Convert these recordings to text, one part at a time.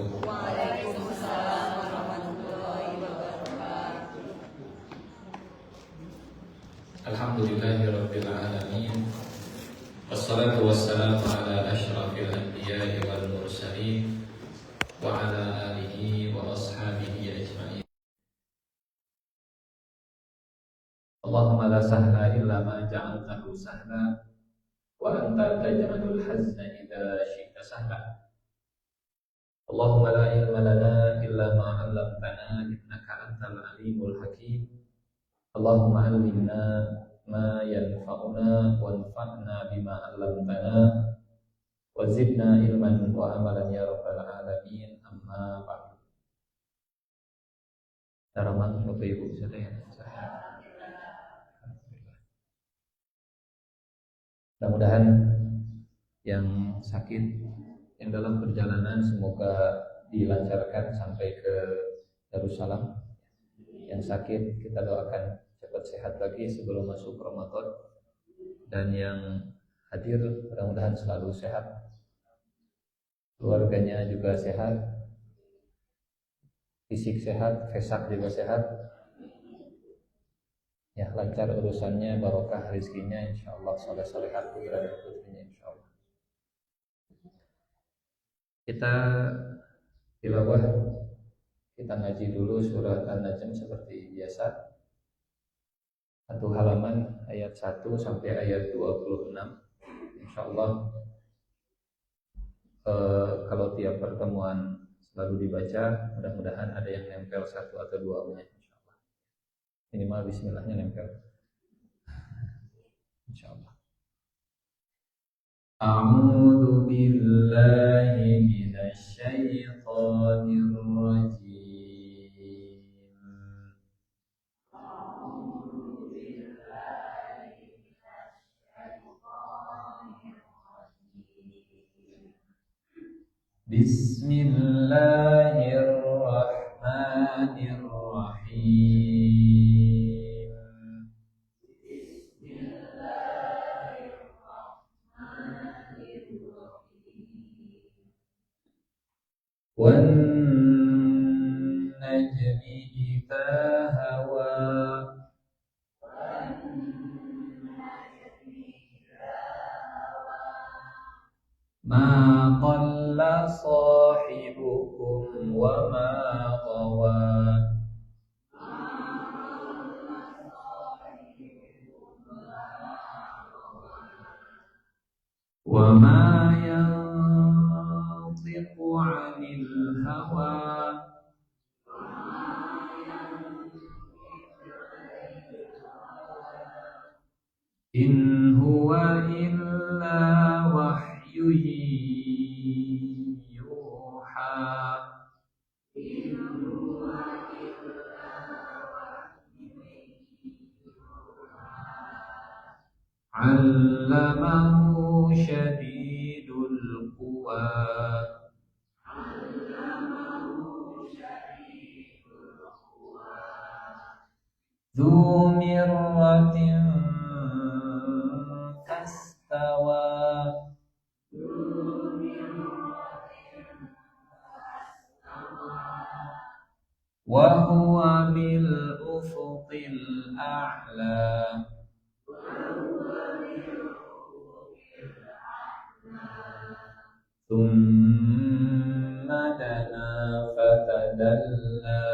Waalaikumsalam warahmatullahi wabarakatuh. Alhamdulillahirabbil alamin. Wassalatu wassalamu ala asyrafil anbiya'i wal mursalin wa ala alihi wa ashabihi ajma'in. Allahumma la sahla illa ma ja'altahu sahla wa anta taj'alul hazna idza syi'ta sahla. Allahumma la ilma lana illa ma 'allamtana innaka antal alimul hakim. Allahumma 'allimna ma yanfa'una wanfa'na bima 'allamtana wa zidna ilman wa amalan ya rabbal alamin. Amma ba'du. Taraman Bapak Ibu sekalian. Mudah-mudahan yang sakit, yang dalam perjalanan semoga dilancarkan sampai ke Darussalam. Yang sakit kita doakan cepat sehat lagi sebelum masuk Ramadan. Dan yang hadir mudah-mudahan selalu sehat, keluarganya juga sehat, fisik sehat, vesak juga sehat. Ya, lancar urusannya, barokah rezekinya insyaallah, soleh-solehat putra dan putrinya insyaallah. Kita tilawah, kita ngaji dulu surat An-Najm seperti biasa. Satu halaman ayat 1 sampai ayat 26. Insyaallah kalau tiap pertemuan selalu dibaca, mudah-mudahan ada yang nempel satu atau dua ayat insyaallah. Minimal bismillahnya nempel. Insyaallah. A'udzu billahi minasy syaithanir rajim. Bismillahirrahmanirrahim. Wan najmi idza hawa. Ma qalla sahibukum wa ma qawa. Wa ma yantiqu 'anil hawa. In huwa illa wahyu yuha. Allamahu syadidul quwa. Dzu mirratin fastawa. Wa huwa bil ufuqil a'la. Thumma dana fatadalla.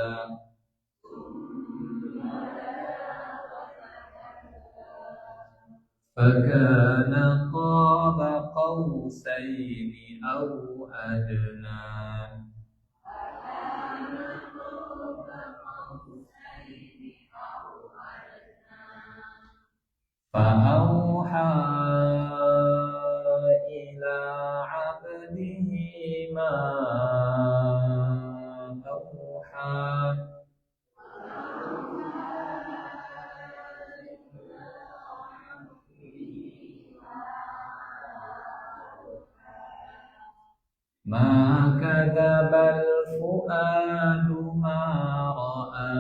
Fakana qaba qawsaini aw adna. Fa'auha ila 'abdihi ma auha. Ma kadzabal fuadu ma ra'a.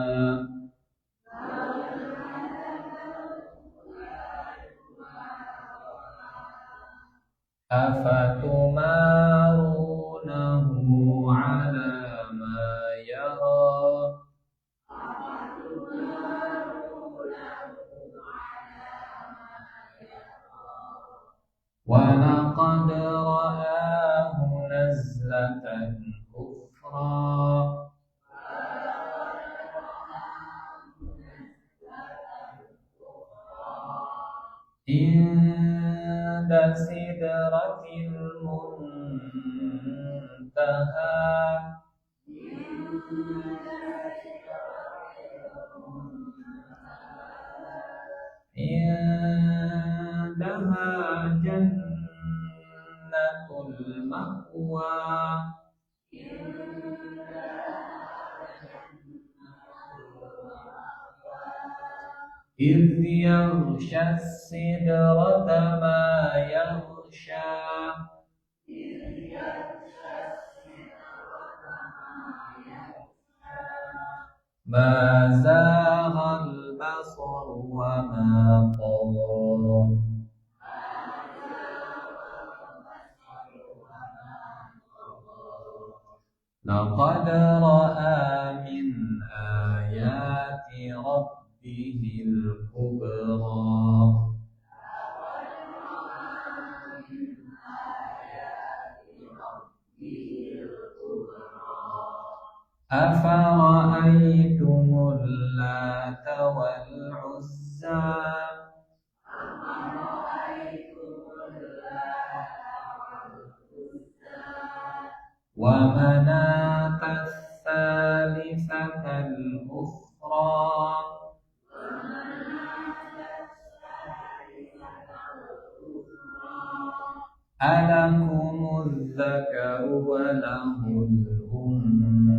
Afatumarunahu ala نزلة أخرى عند سدرة المنتهى عندها جنة المأوى إذ يغشى السدرة ما يغشى ما زاغ البصر وما طغى لقد رأى من آيات ربه الكبرى أفرأيتم اللات والعزى ومناة الثالثة الأخرى ألكم الذكر وله الأنثى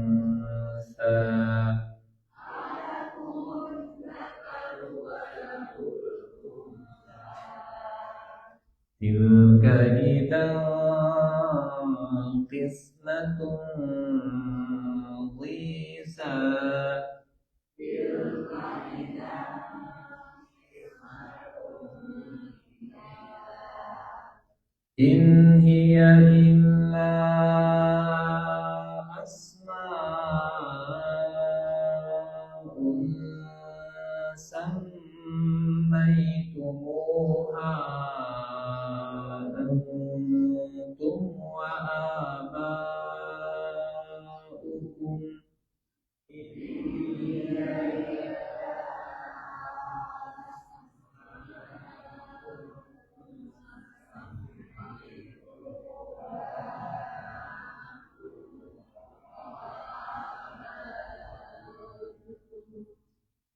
تلك إذا قسمة ضيزى إن هي إلا أسماء سميتموها أنتم وآباؤكم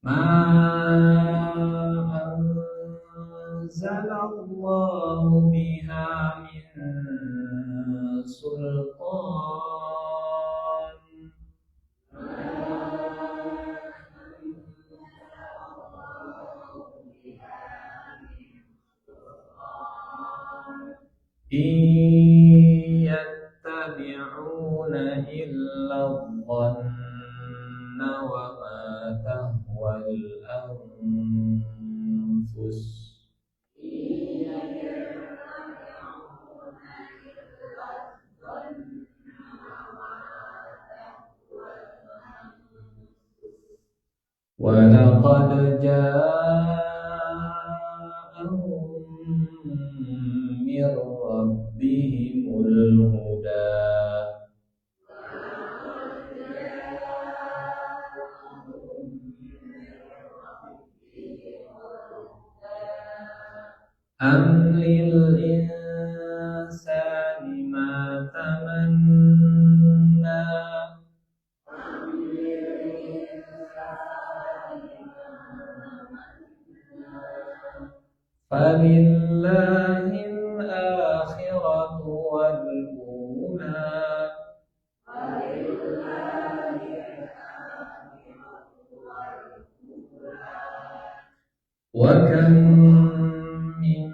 ما أنزل الله بها من سلطان إن يتبعون إلا الظن وما تهوى الأنفس ولقد جاءهم من ربهم الهدى أم للإنسان ما تمنى فلله الآخرة والأولى وكم من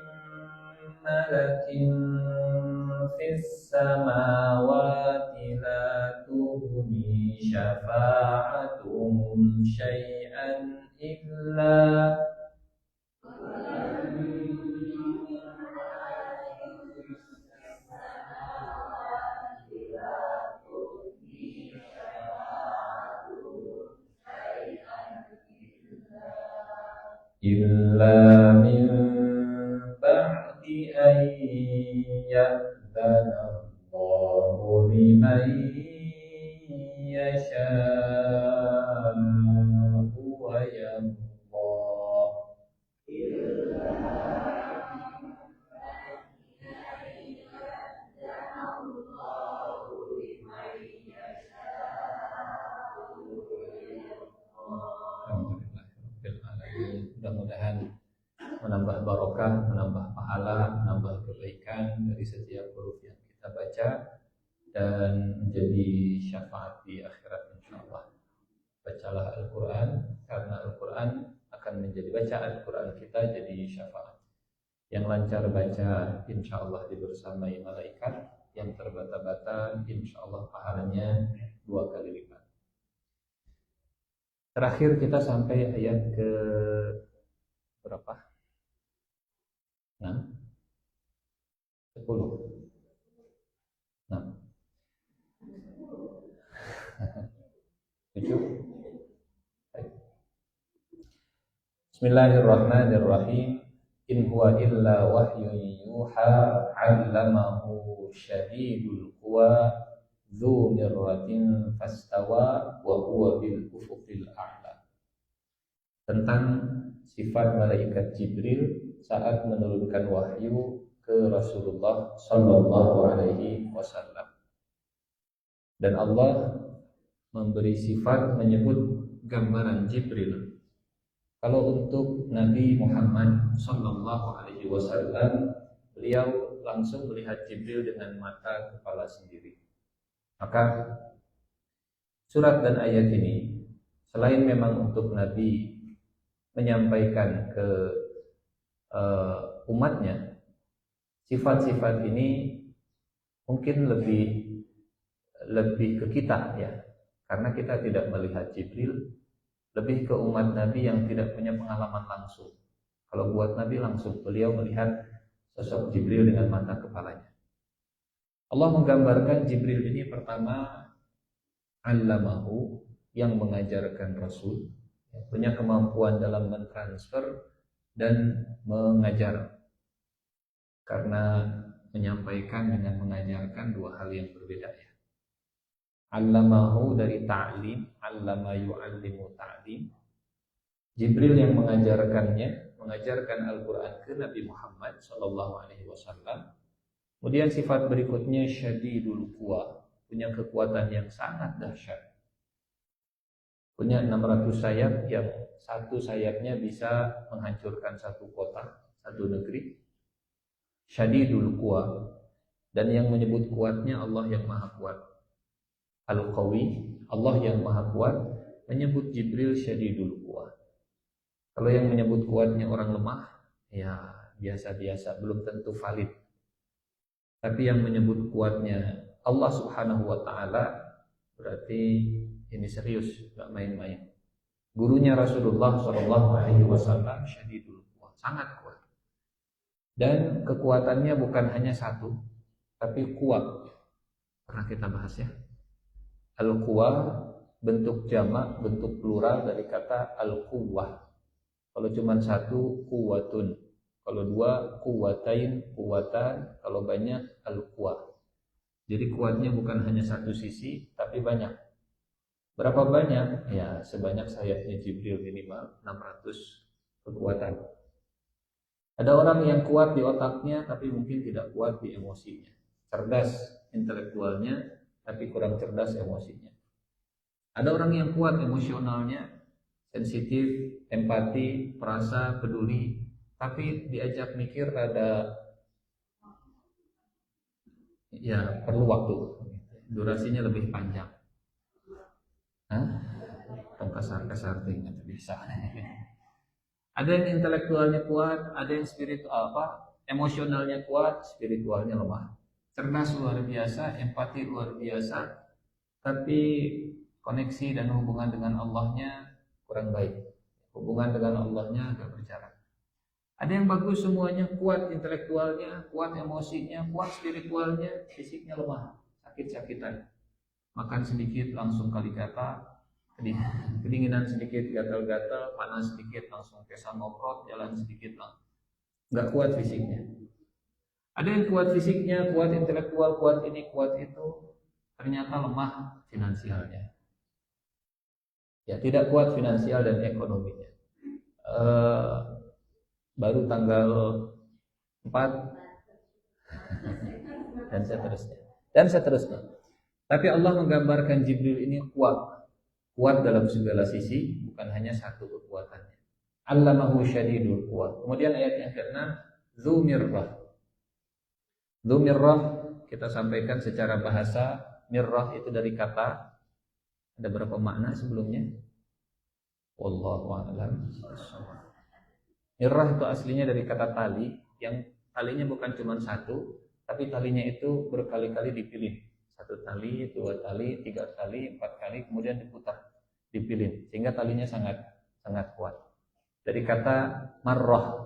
ملك في السماوات لا تغني شفاعتهم شيئا إلا من بعد أن يأذن الله لمن يشاء ويرضى. Mudah-mudahan menambah barokah, menambah pahala, menambah kebaikan dari setiap huruf yang kita baca dan menjadi syafaat di akhirat insyaallah. Bacalah Al-Quran, karena Al-Quran akan menjadi baca Al-Quran kita jadi syafaat. Yang lancar baca insyaallah dibersamai malaikat, yang terbata-bata insyaallah pahalanya 2 kali lipat. Terakhir kita sampai ayat ke berapa? 6? 10? 6? 7? Bismillahirrahmanirrahim. In huwa illa wahyun yuha 'allamahu syadidul quwa dzu mirratin fastawa wa huwa bil ufuqil a'la. Tentang sifat malaikat Jibril saat menurunkan wahyu ke Rasulullah sallallahu alaihi wasallam. Dan Allah memberi sifat, menyebut gambaran Jibril. Kalau untuk Nabi Muhammad sallallahu alaihi wasallam, beliau langsung melihat Jibril dengan mata kepala sendiri. Maka surat dan ayat ini selain memang untuk Nabi menyampaikan ke umatnya, sifat-sifat ini mungkin lebih ke kita ya, karena kita tidak melihat Jibril, lebih ke umat Nabi yang tidak punya pengalaman langsung. Kalau buat Nabi langsung, beliau melihat sosok Jibril dengan mata kepalanya. Allah menggambarkan Jibril ini pertama allamahu, yang mengajarkan Rasul, punya kemampuan dalam mentransfer dan mengajar. Karena menyampaikan dengan mengajarkan 2 hal yang berbeda ya. Allamahu dari ta'lim, allama yu'allimu ta'lim. Jibril yang mengajarkannya, mengajarkan Al-Quran ke Nabi Muhammad sallallahu alaihi wasallam. Kemudian sifat berikutnya syadidul quwa, punya kekuatan yang sangat dahsyat. Punya 600 sayap yang satu sayapnya bisa menghancurkan satu kota, satu negeri. Syadidul quwa, dan yang menyebut kuatnya Allah yang maha kuat. Al-Qawi, Allah yang maha kuat, menyebut Jibril syadidul quwa. Kalau yang menyebut kuatnya orang lemah, ya biasa-biasa, belum tentu valid. Tapi yang menyebut kuatnya Allah subhanahu wa ta'ala, berarti ini serius, gak main-main. Gurunya Rasulullah SAW syadidul quwa, sangat kuat. Dan kekuatannya bukan hanya satu, tapi kuat. Pernah kita bahas ya. Al-quwa bentuk jamak, bentuk plural dari kata al-quwwah. Kalau cuma satu, quwwatun. Kalau 2, quwwatain, quwwatan. Kalau banyak, al-quwa. Jadi kuatnya bukan hanya satu sisi, tapi banyak. Berapa banyak? Ya, sebanyak sayapnya Jibril, minimal 600 kekuatan. Ada orang yang kuat di otaknya, tapi mungkin tidak kuat di emosinya. Cerdas intelektualnya, tapi kurang cerdas emosinya. Ada orang yang kuat emosionalnya, sensitif, empati, perasa, peduli, tapi diajak mikir ada ya perlu waktu, durasinya lebih panjang. Kasar-kasar tinggal bisa. Ada yang intelektualnya kuat, ada yang emosionalnya kuat, spiritualnya lemah. Cerdas luar biasa, empati luar biasa, tapi koneksi dan hubungan dengan Allahnya kurang baik. Hubungan dengan Allahnya agak berjarak. Ada yang bagus semuanya, kuat intelektualnya, kuat emosinya, kuat spiritualnya, fisiknya lemah, sakit-sakitan. Makan sedikit langsung kali kata, kedinginan sedikit gatal-gatal, panas sedikit langsung kesan ngoprot, jalan sedikit langsung nggak kuat fisiknya. Ada yang kuat fisiknya, kuat intelektual, kuat ini, kuat itu, ternyata lemah finansialnya. Ya, tidak kuat finansial dan ekonominya. Baru tanggal 4 dan seterusnya. Dan seterusnya. Tapi Allah menggambarkan Jibril ini kuat dalam segala sisi, bukan hanya satu kekuatannya. Allamahu syadidul quwa. Kemudian ayat yang ke-6, Dzu mirrah. Dzu mirrah kita sampaikan secara bahasa, mirrah itu dari kata, ada berapa makna sebelumnya? Wallahu a'lam. Mirrah itu aslinya dari kata tali, yang talinya bukan cuma satu, tapi talinya itu berkali-kali dipilih. Satu tali, dua tali, tiga tali, empat kali, kemudian diputar, dipilih, sehingga talinya sangat kuat. Dari kata marrah.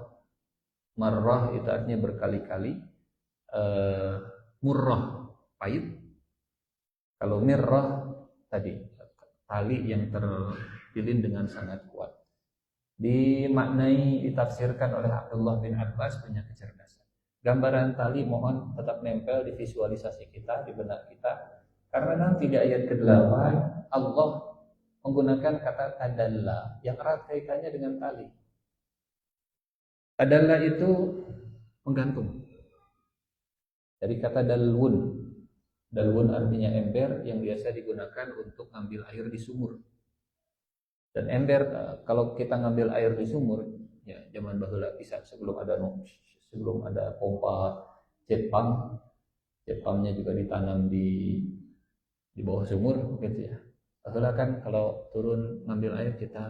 Marrah itu artinya berkali-kali. Murrah, pahit. Kalau mirrah tadi, tali yang terpilih dengan sangat kuat. Dimaknai, ditafsirkan oleh Abdullah bin Abbas, punya kecerdasan. Gambaran tali mohon tetap nempel di visualisasi kita, di benak kita. Karena nanti di ayat ke-8 Allah menggunakan kata tadalla yang erat kaitannya dengan tali. Tadalla itu menggantung. Dari kata dalwun. Dalwun artinya ember yang biasa digunakan untuk ngambil air di sumur. Dan ember, kalau kita ngambil air di sumur, ya zaman baheula bisa sebelum ada pompa jet pump. Jet pumpnya juga ditanam di bawah sumur gitu ya. Baheula kan kalau turun ngambil air kita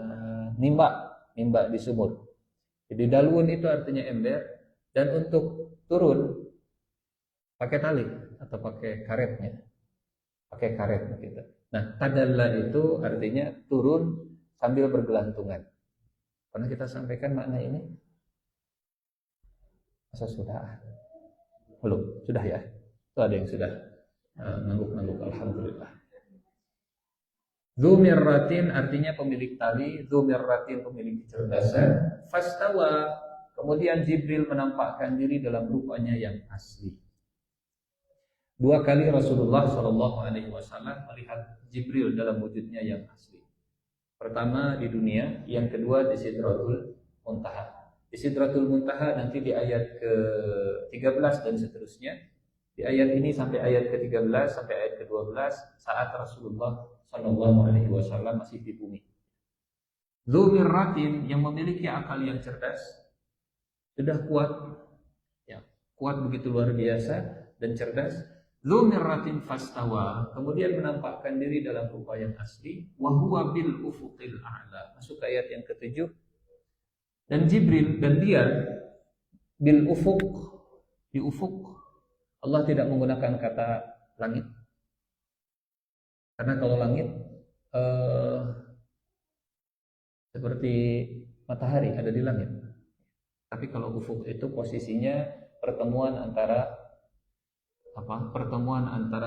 nimba di sumur. Jadi dalwun itu artinya ember, dan untuk turun pakai tali atau pakai karet gitu. Nah, tadalla itu artinya turun sambil bergelantungan. Pernah kita sampaikan makna ini? Masa sudah? Belum, sudah ya. Itu ada yang sudah ngangguk-ngangguk, alhamdulillah. Dzu mirratin artinya pemilik tali, dzu mirratin pemilik kecerdasan. Fastawa, kemudian Jibril menampakkan diri dalam rupanya yang asli. 2 kali Rasulullah SAW melihat Jibril dalam wujudnya yang asli. Pertama di dunia, yang kedua di Sidratul Muntaha. Di Sidratul Muntaha nanti di ayat ke-13 dan seterusnya. Di ayat ini sampai ayat ke-13 sampai ayat ke-12 saat Rasulullah SAW masih di bumi. Dzu mirratin yang memiliki akal yang cerdas, sudah kuat, ya, kuat begitu luar biasa dan cerdas. Dzu mirratin fastawa, kemudian menampakkan diri dalam rupa yang asli, wa huwa bil ufuqil a'la. Masuk ke ayat yang ke-7. Dan Jibril dan dia bil ufuq, di ufuk. Allah tidak menggunakan kata langit. Karena kalau langit seperti matahari ada di langit. Tapi kalau ufuk itu posisinya pertemuan antara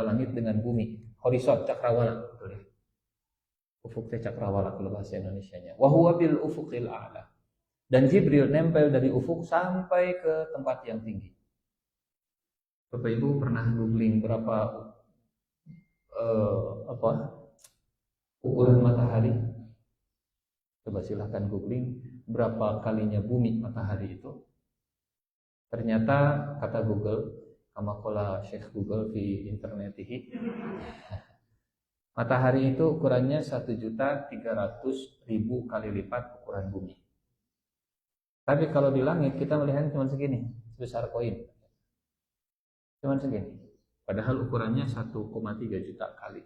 langit dengan bumi, horizon, cakrawala, betul ya. Ufuk teh cakrawala kalau bahasa Indonesianya. Wa huwa bil ufuqil a'la. Dan Jibril nempel dari ufuk sampai ke tempat yang tinggi. Bapak Ibu pernah googling berapa ukuran matahari? Coba silahkan googling berapa kalinya bumi matahari itu. Ternyata kata Google, kama qala Syekh Google fi internetihi, matahari itu ukurannya 1.300.000 kali lipat ukuran bumi. Tapi kalau di langit kita melihat cuma segini, sebesar koin. Cuma segini. Padahal ukurannya 1,3 juta kali.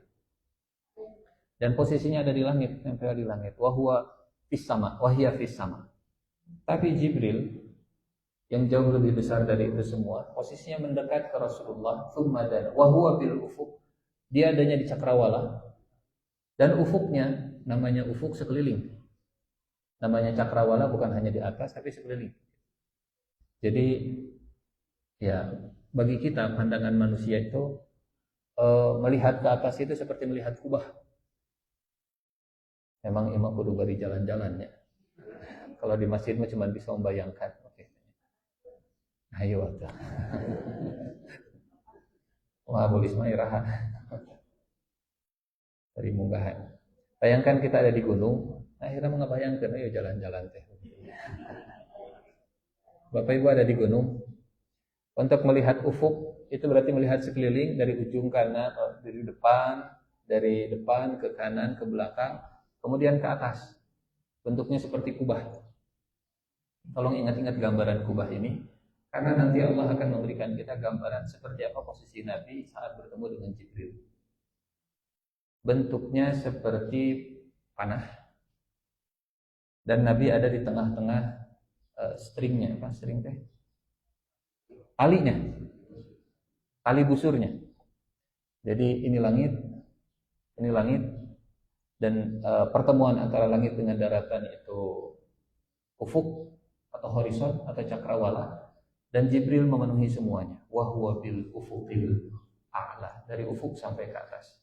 Dan posisinya ada di langit, nempel di langit. Wahia fis sama. Tapi Jibril yang jauh lebih besar dari itu semua, posisinya mendekat ke Rasulullah. Tsummadan wa huwa bil ufuq. Dia adanya di cakrawala. Dan ufuknya namanya ufuk sekeliling. Namanya cakrawala bukan hanya di atas tapi sekeliling. Jadi ya bagi kita pandangan manusia itu melihat ke atas itu seperti melihat kubah. Memang imam kudu bari jalan-jalannya. Kalau di masjid mah cuma bisa membayangkan. Oke. Ayo atuh. Wah, bolis mah iraha. dari munggahan. Bayangkan kita ada di gunung, akhirnya mengebayangkan, ayo jalan-jalan teh. Bapak Ibu ada di gunung, untuk melihat ufuk itu berarti melihat sekeliling dari ujung kanan, dari depan ke kanan, ke belakang, kemudian ke atas. Bentuknya seperti kubah. Tolong ingat-ingat gambaran kubah ini, karena nanti Allah akan memberikan kita gambaran seperti apa posisi Nabi saat bertemu dengan Jibril. Bentuknya seperti panah, dan Nabi ada di tengah-tengah stringnya, apa string teh? Talinya, tali busurnya. Jadi ini langit, dan pertemuan antara langit dengan daratan itu ufuk atau horizon atau cakrawala, dan Jibril memenuhi semuanya. Wa huwa bil ufuqil a'la, dari ufuk sampai ke atas.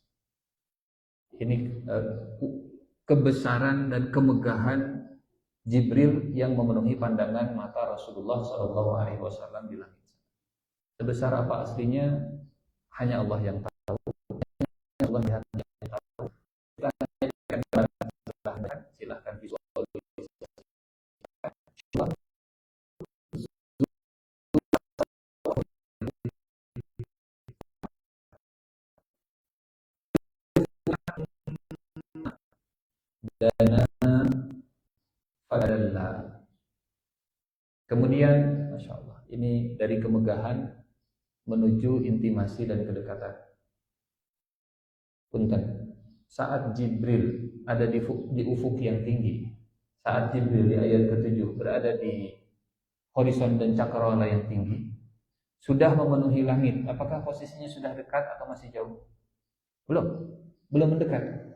Ini kebesaran dan kemegahan Jibril yang memenuhi pandangan mata Rasulullah SAW di langit. Sebesar apa aslinya hanya Allah yang tahu. Allah yang tahu. Silahkan visualisasi. Dana fadalla. Kemudian, masya Allah, ini dari kemegahan menuju intimasi dan kedekatan. Punten, saat Jibril ada di ufuk yang tinggi, saat Jibril di ayat ke-7 berada di horizon dan cakrawala yang tinggi, sudah memenuhi langit. Apakah posisinya sudah dekat atau masih jauh? Belum mendekat.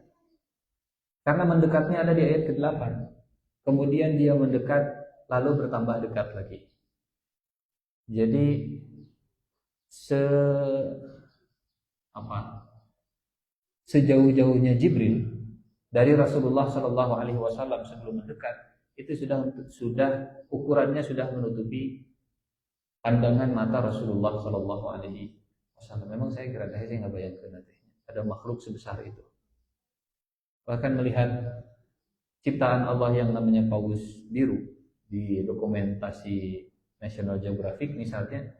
Karena mendekatnya ada di ayat ke-8. Kemudian dia mendekat lalu bertambah dekat lagi. Jadi sejauh-jauhnya Jibril dari Rasulullah SAW sebelum mendekat itu sudah ukurannya sudah menutupi pandangan mata Rasulullah SAW. Memang saya kira saya nggak bayangkan nanti ada makhluk sebesar itu. Bahkan melihat ciptaan Allah yang namanya paus biru di dokumentasi National Geographic misalnya,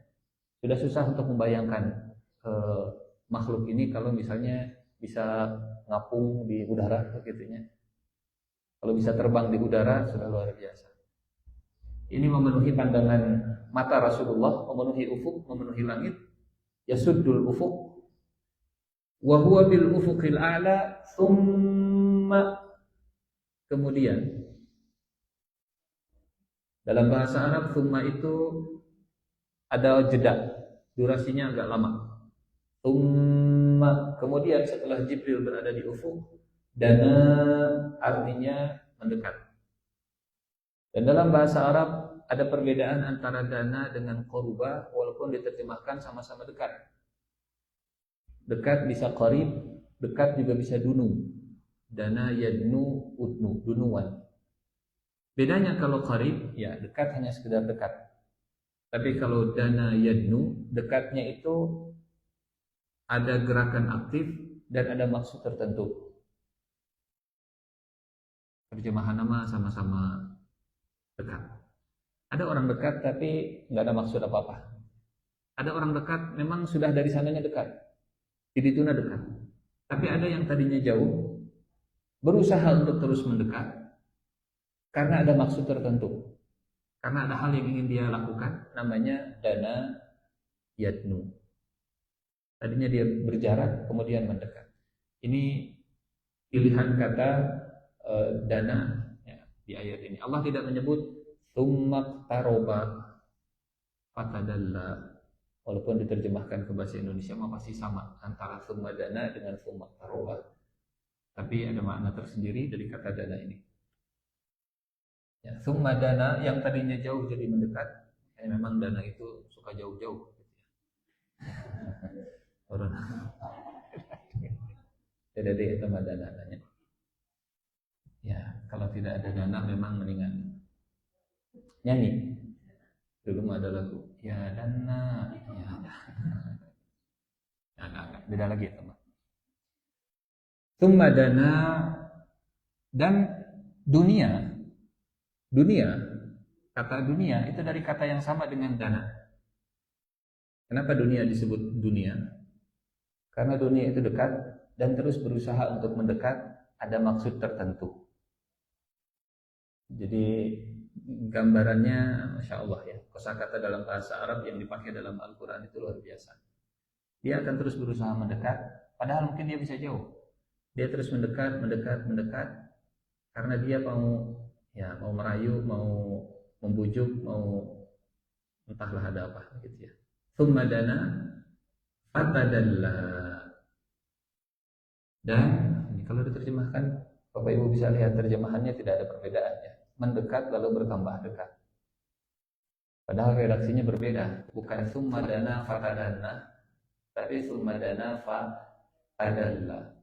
sudah susah untuk membayangkan makhluk ini kalau misalnya bisa ngapung di udara begitunya. Kalau bisa terbang di udara sudah luar biasa. Ini memenuhi pandangan mata Rasulullah, memenuhi ufuk, memenuhi langit. Yasuddul ufuk wa huwa bil ufuqil a'la, thumma, kemudian dalam bahasa Arab thumma itu ada jeda, durasinya agak lama. Thumma, kemudian setelah Jibril berada di ufuk, dana artinya mendekat. Dan dalam bahasa Arab ada perbedaan antara dana dengan qurba, walaupun diterjemahkan sama-sama dekat. Dekat bisa qarib, dekat juga bisa dunu. Dana yadnu udnu, dunuan. Bedanya kalau qarib, ya dekat hanya sekedar dekat. Tapi kalau dana yadnu, dekatnya itu ada gerakan aktif dan ada maksud tertentu. Terjemahan nama sama-sama dekat. Ada orang dekat tapi nggak ada maksud apa-apa. Ada orang dekat memang sudah dari sananya dekat. Jadi itu dekat. Tapi ada yang tadinya jauh, berusaha untuk terus mendekat karena ada maksud tertentu. Karena ada hal yang ingin dia lakukan, namanya dana yadnu. Tadinya dia berjarak, kemudian mendekat. Ini pilihan kata dana ya, di ayat ini. Allah tidak menyebut tsumma taroba fatadalla. Walaupun diterjemahkan ke bahasa Indonesia pasti sama antara tsumma dana dengan tsumma taroba. Tapi ada makna tersendiri dari kata dana ini. Ya, tsumma dana yang tadinya jauh jadi mendekat. Ya, memang dana itu suka jauh-jauh. Orang tidak ada itu dana-dananya. Ya, kalau tidak ada dana memang mendingan nyanyi. Dulu ada lagu ya dana, ya. Nah, beda lagi ya teman. Tsumma dana, dan dunia, kata dunia itu dari kata yang sama dengan dana. Kenapa dunia disebut dunia? Karena dunia itu dekat dan terus berusaha untuk mendekat, ada maksud tertentu. Jadi gambarannya Masya Allah ya, kosakata dalam bahasa Arab yang dipakai dalam Al-Quran itu luar biasa. Dia akan terus berusaha mendekat, padahal mungkin dia bisa jauh. Dia terus mendekat, karena dia mau merayu, mau membujuk, mau entahlah ada apa gitu ya. Tsumma dana fatadalla. Dan ini kalau diterjemahkan, Bapak Ibu bisa lihat terjemahannya tidak ada perbedaannya. Mendekat lalu bertambah dekat. Padahal redaksinya berbeda, bukan tsumma dana fatadalla, tapi tsumma dana fatadalla.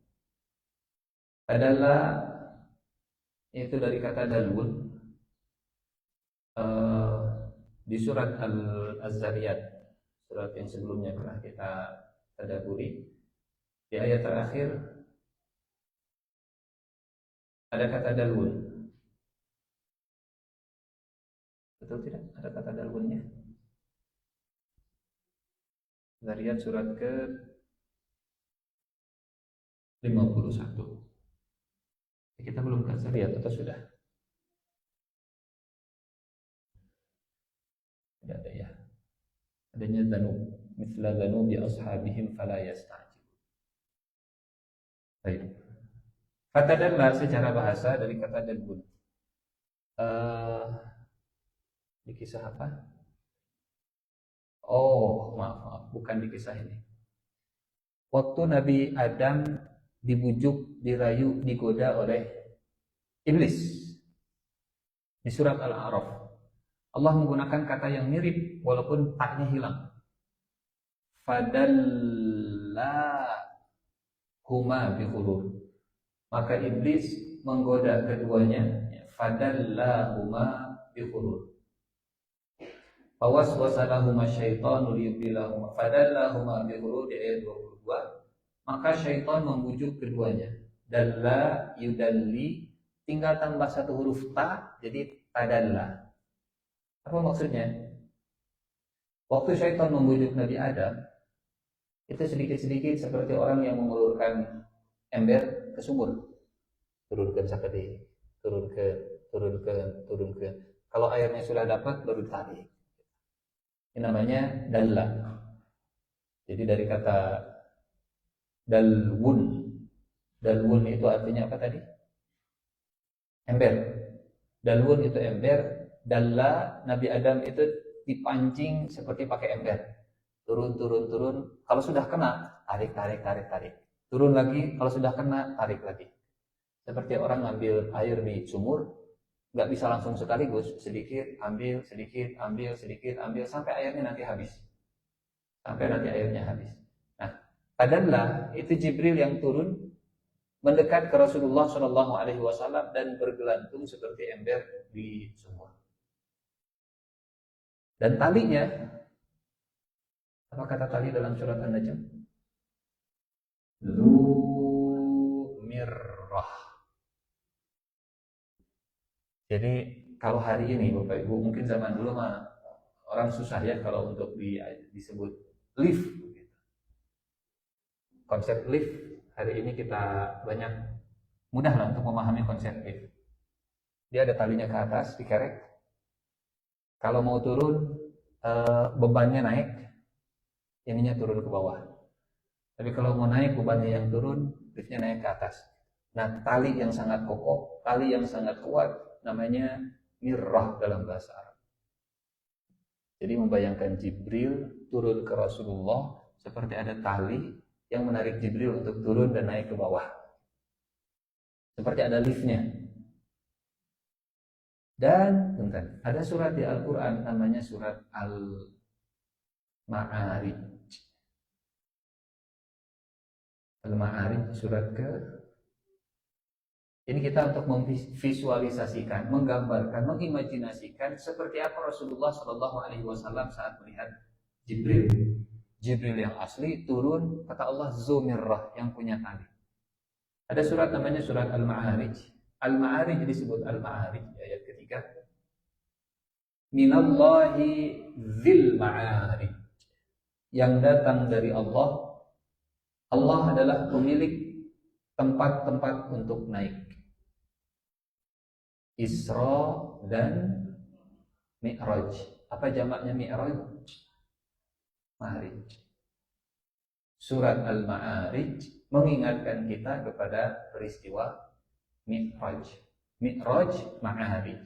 Tadalla itu dari kata dalwun. Di surat Al-Zariyat, surat yang sebelumnya pernah kita tadabburi, di ayat terakhir ada kata dalwun. Betul tidak? Ada kata dalwunnya. Zariyat surat ke 51. Kita belum ke Zariyat atau sudah? Tidak ada ya. Adanya dzanub, mithla dzanubi ashabihim fala yasta'jil. Baik. Fatadalla secara bahasa dari kata dalbun. Di kisah apa? Oh, maaf, bukan di kisah ini. Waktu Nabi Adam dibujuk, dirayu, digoda oleh iblis di surat Al-A'raf, Allah menggunakan kata yang mirip walaupun taknya hilang. Fadallahuma bighurur. Maka iblis menggoda keduanya. Fadallahuma bighurur. Fawaswasa lahuma syaitanu liyudillahuma. Fadallahuma bighurur di ayat 22. Maka syaitan membujuk keduanya. Dalla yudalli, tinggal tambah satu huruf ta, jadi tadalla. Apa maksudnya? Waktu syaitan membujuk Nabi Adam, itu sedikit-sedikit seperti orang yang mengulurkan ember ke sumur. Turunkan sakit, turunkan. Kalau airnya sudah dapat, baru ditarik. Ini namanya dalla. Jadi dari kata dalwun. Dalwun itu artinya apa tadi? Ember. Dalwun itu ember. Dalla, Nabi Adam itu dipancing seperti pakai ember. Turun. Kalau sudah kena, tarik. Turun lagi, kalau sudah kena, tarik lagi. Seperti orang ngambil air di sumur, nggak bisa langsung sekaligus, sedikit ambil, sampai airnya nanti habis. Nah, padahal itu Jibril yang turun mendekat ke Rasulullah SAW dan bergelantung seperti ember di sumur. Dan talinya, apa kata tali dalam surat An-Najm? Zu mirrah. Jadi kalau hari ini Bapak Ibu, mungkin zaman dulu mah orang susah ya kalau untuk disebut lift. Konsep lift hari ini kita mudah lah untuk memahami konsep lift. Dia ada talinya ke atas, dikerek. Kalau mau turun, bebannya naik, ininya turun ke bawah. Tapi kalau mau naik, bebannya yang turun, liftnya naik ke atas. Nah, tali yang sangat kokoh, tali yang sangat kuat, namanya mirrah dalam bahasa Arab. Jadi membayangkan Jibril turun ke Rasulullah seperti ada tali yang menarik Jibril untuk turun dan naik ke bawah. Seperti ada liftnya. Dan ada surat di Al-Quran namanya surat Al-Ma'arij. Al-Ma'arij surat ini kita untuk memvisualisasikan, menggambarkan, mengimajinasikan seperti apa Rasulullah SAW saat melihat Jibril. Jibril yang asli turun, kata Allah, Zumirrah, yang punya tali. Ada surat namanya surat Al-Ma'arij. Al-Ma'arij disebut Al-Ma'arij ayat ketiga. Minallahi dzil ma'arij. Yang datang dari Allah. Allah adalah pemilik tempat-tempat untuk naik. Isra dan Mi'raj. Apa jamaknya Mi'raj? Ma'arij. Surat Al-Ma'arij mengingatkan kita kepada peristiwa Mi'raj. Mi'raj, Ma'arij.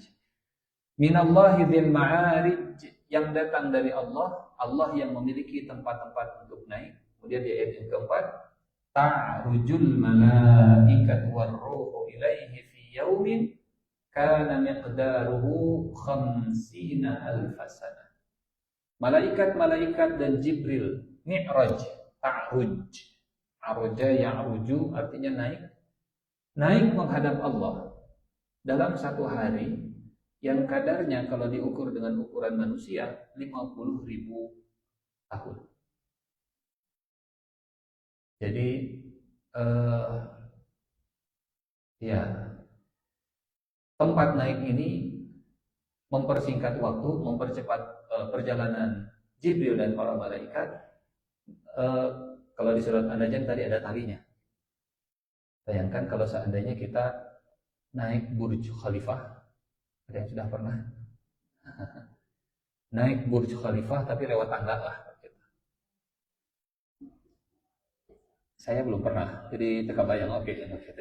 Minallahi dzil ma'arij, yang datang dari Allah, Allah yang memiliki tempat-tempat untuk naik. Kemudian di ayat yang keempat, ta'rujul malaikatu war-ruhu ilaihi fi yaumin kana miqdaruhu khamsina alfasana. Malaikat-malaikat dan Jibril Mi'raj, ta'ruj. Aroja ya'ruju artinya naik. Naik menghadap Allah dalam satu hari yang kadarnya kalau diukur dengan ukuran manusia 50.000 tahun. Jadi ya, tempat naik ini mempersingkat waktu, mempercepat perjalanan Jibril dan para malaikat. Kalau di surat An-Najm tadi ada talinya. Bayangkan kalau seandainya kita naik Burj Khalifah. Ada yang sudah pernah naik Burj Khalifah tapi lewat tangga lah. Saya belum pernah, jadi teka bayang. Oke.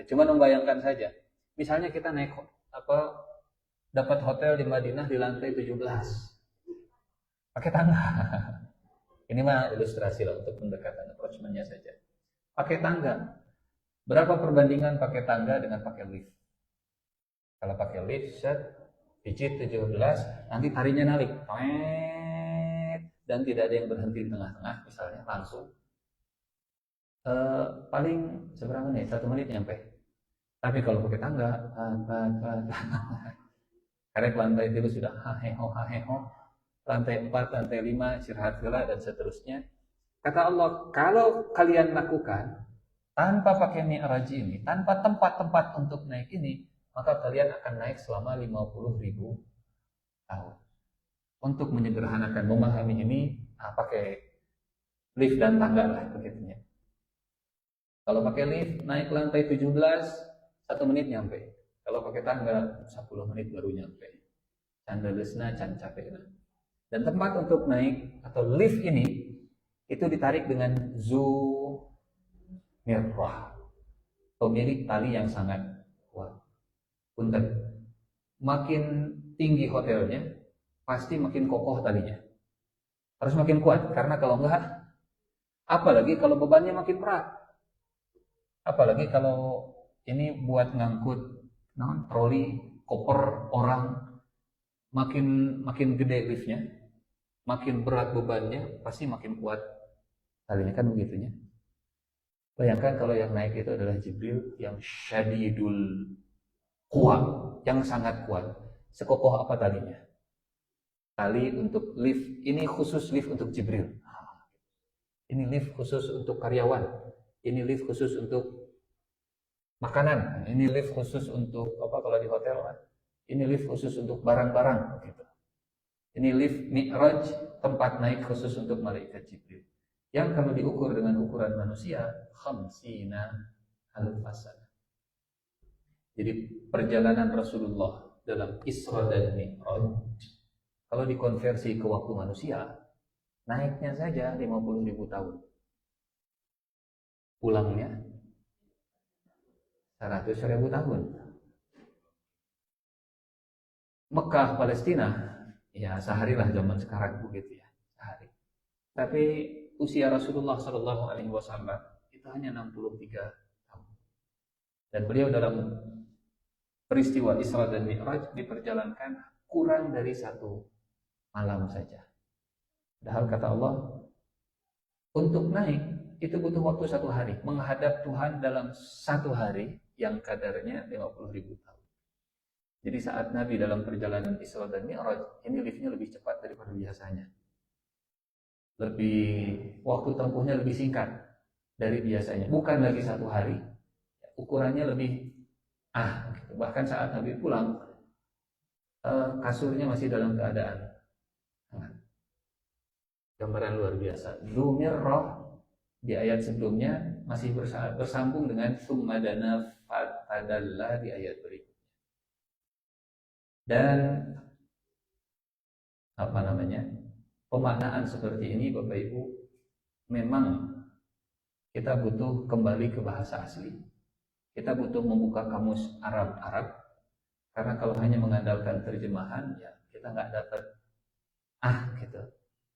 Cuma membayangkan saja. Misalnya kita naik dapat hotel di Madinah di lantai 17, pakai tangga. Ini mah ilustrasi lah untuk pendekatan approachment-nya saja. Pakai tangga. Berapa perbandingan pakai tangga dengan pakai lift? Kalau pakai lift, digit 17, nanti tarinya naik, dan tidak ada yang berhenti di tengah-tengah, misalnya langsung. Paling seberapa nih? 1 menit nyampe. Tapi kalau pakai tangga, karena lantai itu sudah haheho, lantai 4, lantai 5, istirahat gila dan seterusnya. Kata Allah, kalau kalian lakukan tanpa pakai mi'raj ini, tanpa tempat-tempat untuk naik ini, maka kalian akan naik selama 50.000 tahun. Untuk menyederhanakan memahami ini, pakai lift dan tangga lah begitunya. Kalau pakai lift naik lantai 17, 1 menit nyampe. Kalau pakai tangga 10 menit baru nyampe. Candalesna, can capekna. Dan tempat untuk naik atau lift ini itu ditarik dengan Zumirrah, pemilik tali yang sangat kuat. Punten, makin tinggi hotelnya, pasti makin kokoh talinya. Harus makin kuat, karena kalau enggak, apalagi kalau bebannya makin berat. Apalagi kalau ini buat ngangkut troli, koper orang, makin gede liftnya, makin berat bebannya, pasti makin kuat talinya, kan begitunya. Bayangkan kalau yang naik itu adalah Jibril yang syadidul kuat, yang sangat kuat. Sekokoh apa talinya? Tali untuk lift, ini khusus lift untuk Jibril. Ini lift khusus untuk karyawan. Ini lift khusus untuk makanan. Ini lift khusus untuk apa kalau di hotel kan? Ini lift khusus untuk barang-barang gitu. Ini lift Mi'raj, tempat naik khusus untuk malaikat Jibril. Yang kalau diukur dengan ukuran manusia, khamsina alfasana. Jadi perjalanan Rasulullah dalam Isra dan Mi'raj, kalau dikonversi ke waktu manusia, naiknya saja 50.000 tahun. Pulangnya 100.000 tahun. Mekah, Palestina, ya sehari lah zaman sekarang begitu ya, sehari. Tapi usia Rasulullah SAW itu hanya 63 tahun. Dan beliau dalam peristiwa Isra dan Mi'raj diperjalankan kurang dari 1 malam saja. Padahal kata Allah, untuk naik itu butuh waktu 1 hari. Menghadap Tuhan dalam 1 hari yang kadarnya 50.000 tahun. Jadi saat Nabi dalam perjalanan Isra dan Mi'raj, ini liftnya lebih cepat daripada biasanya. Waktu tempuhnya lebih singkat dari biasanya. Bukan lagi 1 hari. ukurannya lebih gitu. Bahkan saat Nabi pulang, kasurnya masih dalam keadaan hangat. Gambaran luar biasa. Dumirroh di ayat sebelumnya masih bersambung dengan summadana fatadalla di ayat berikutnya. Dan pemaknaan seperti ini Bapak Ibu, memang kita butuh kembali ke bahasa asli. Kita butuh membuka kamus Arab, karena kalau hanya mengandalkan terjemahan, ya kita nggak dapat gitu.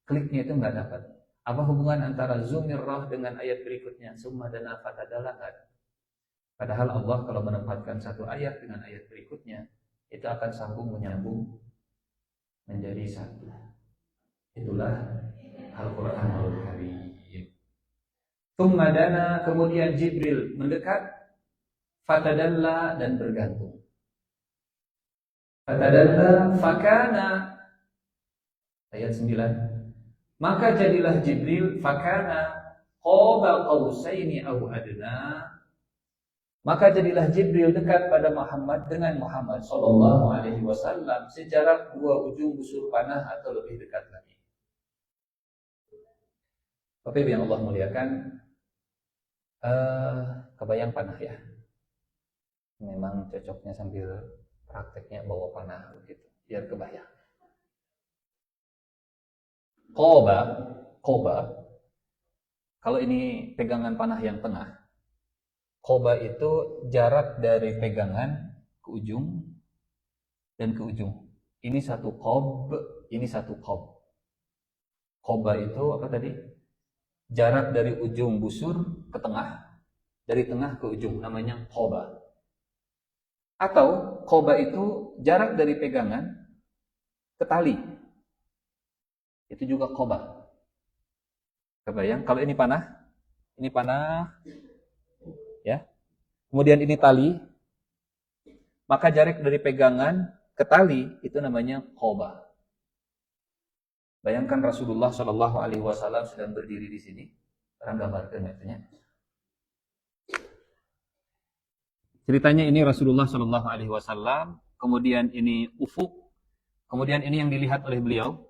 Kliknya itu nggak dapat. Apa hubungan antara zumirrah dengan ayat berikutnya? Summa dana fatadalla. Padahal Allah kalau menempatkan satu ayat dengan ayat berikutnya, itu akan sambung menyambung menjadi satu. Itulah Al-Qur'anul Karim. Summa dana, kemudian Jibril mendekat, fatadalla, dan bergantung. Fatadalla fakana, ayat 9. Maka jadilah Jibril, fakana qaba qausaini aw adna. Maka jadilah Jibril dekat pada Muhammad dengan Muhammad sallallahu alaihi wasallam sejarak 2 ujung busur panah atau lebih dekat lagi. Bapak Ibu yang Allah muliakan, kebayang panah ya. Memang cocoknya sambil prakteknya bawa panah begitu, biar kebayang. Qoba, kalau ini pegangan panah yang tengah, qoba itu jarak dari pegangan ke ujung dan ke ujung. Ini satu qob, ini satu qob. Qoba itu apa tadi? Jarak dari ujung busur ke tengah, dari tengah ke ujung, namanya qoba. Atau qoba itu jarak dari pegangan ke tali, itu juga qoba. Kebayang? Kalau ini panah, ya. Kemudian ini tali, maka jarak dari pegangan ke tali itu namanya qoba. Bayangkan Rasulullah Shallallahu Alaihi Wasallam sedang berdiri di sini. Orang gambarkan itunya. Ceritanya ini Rasulullah Shallallahu Alaihi Wasallam, kemudian ini ufuk, kemudian ini yang dilihat oleh beliau.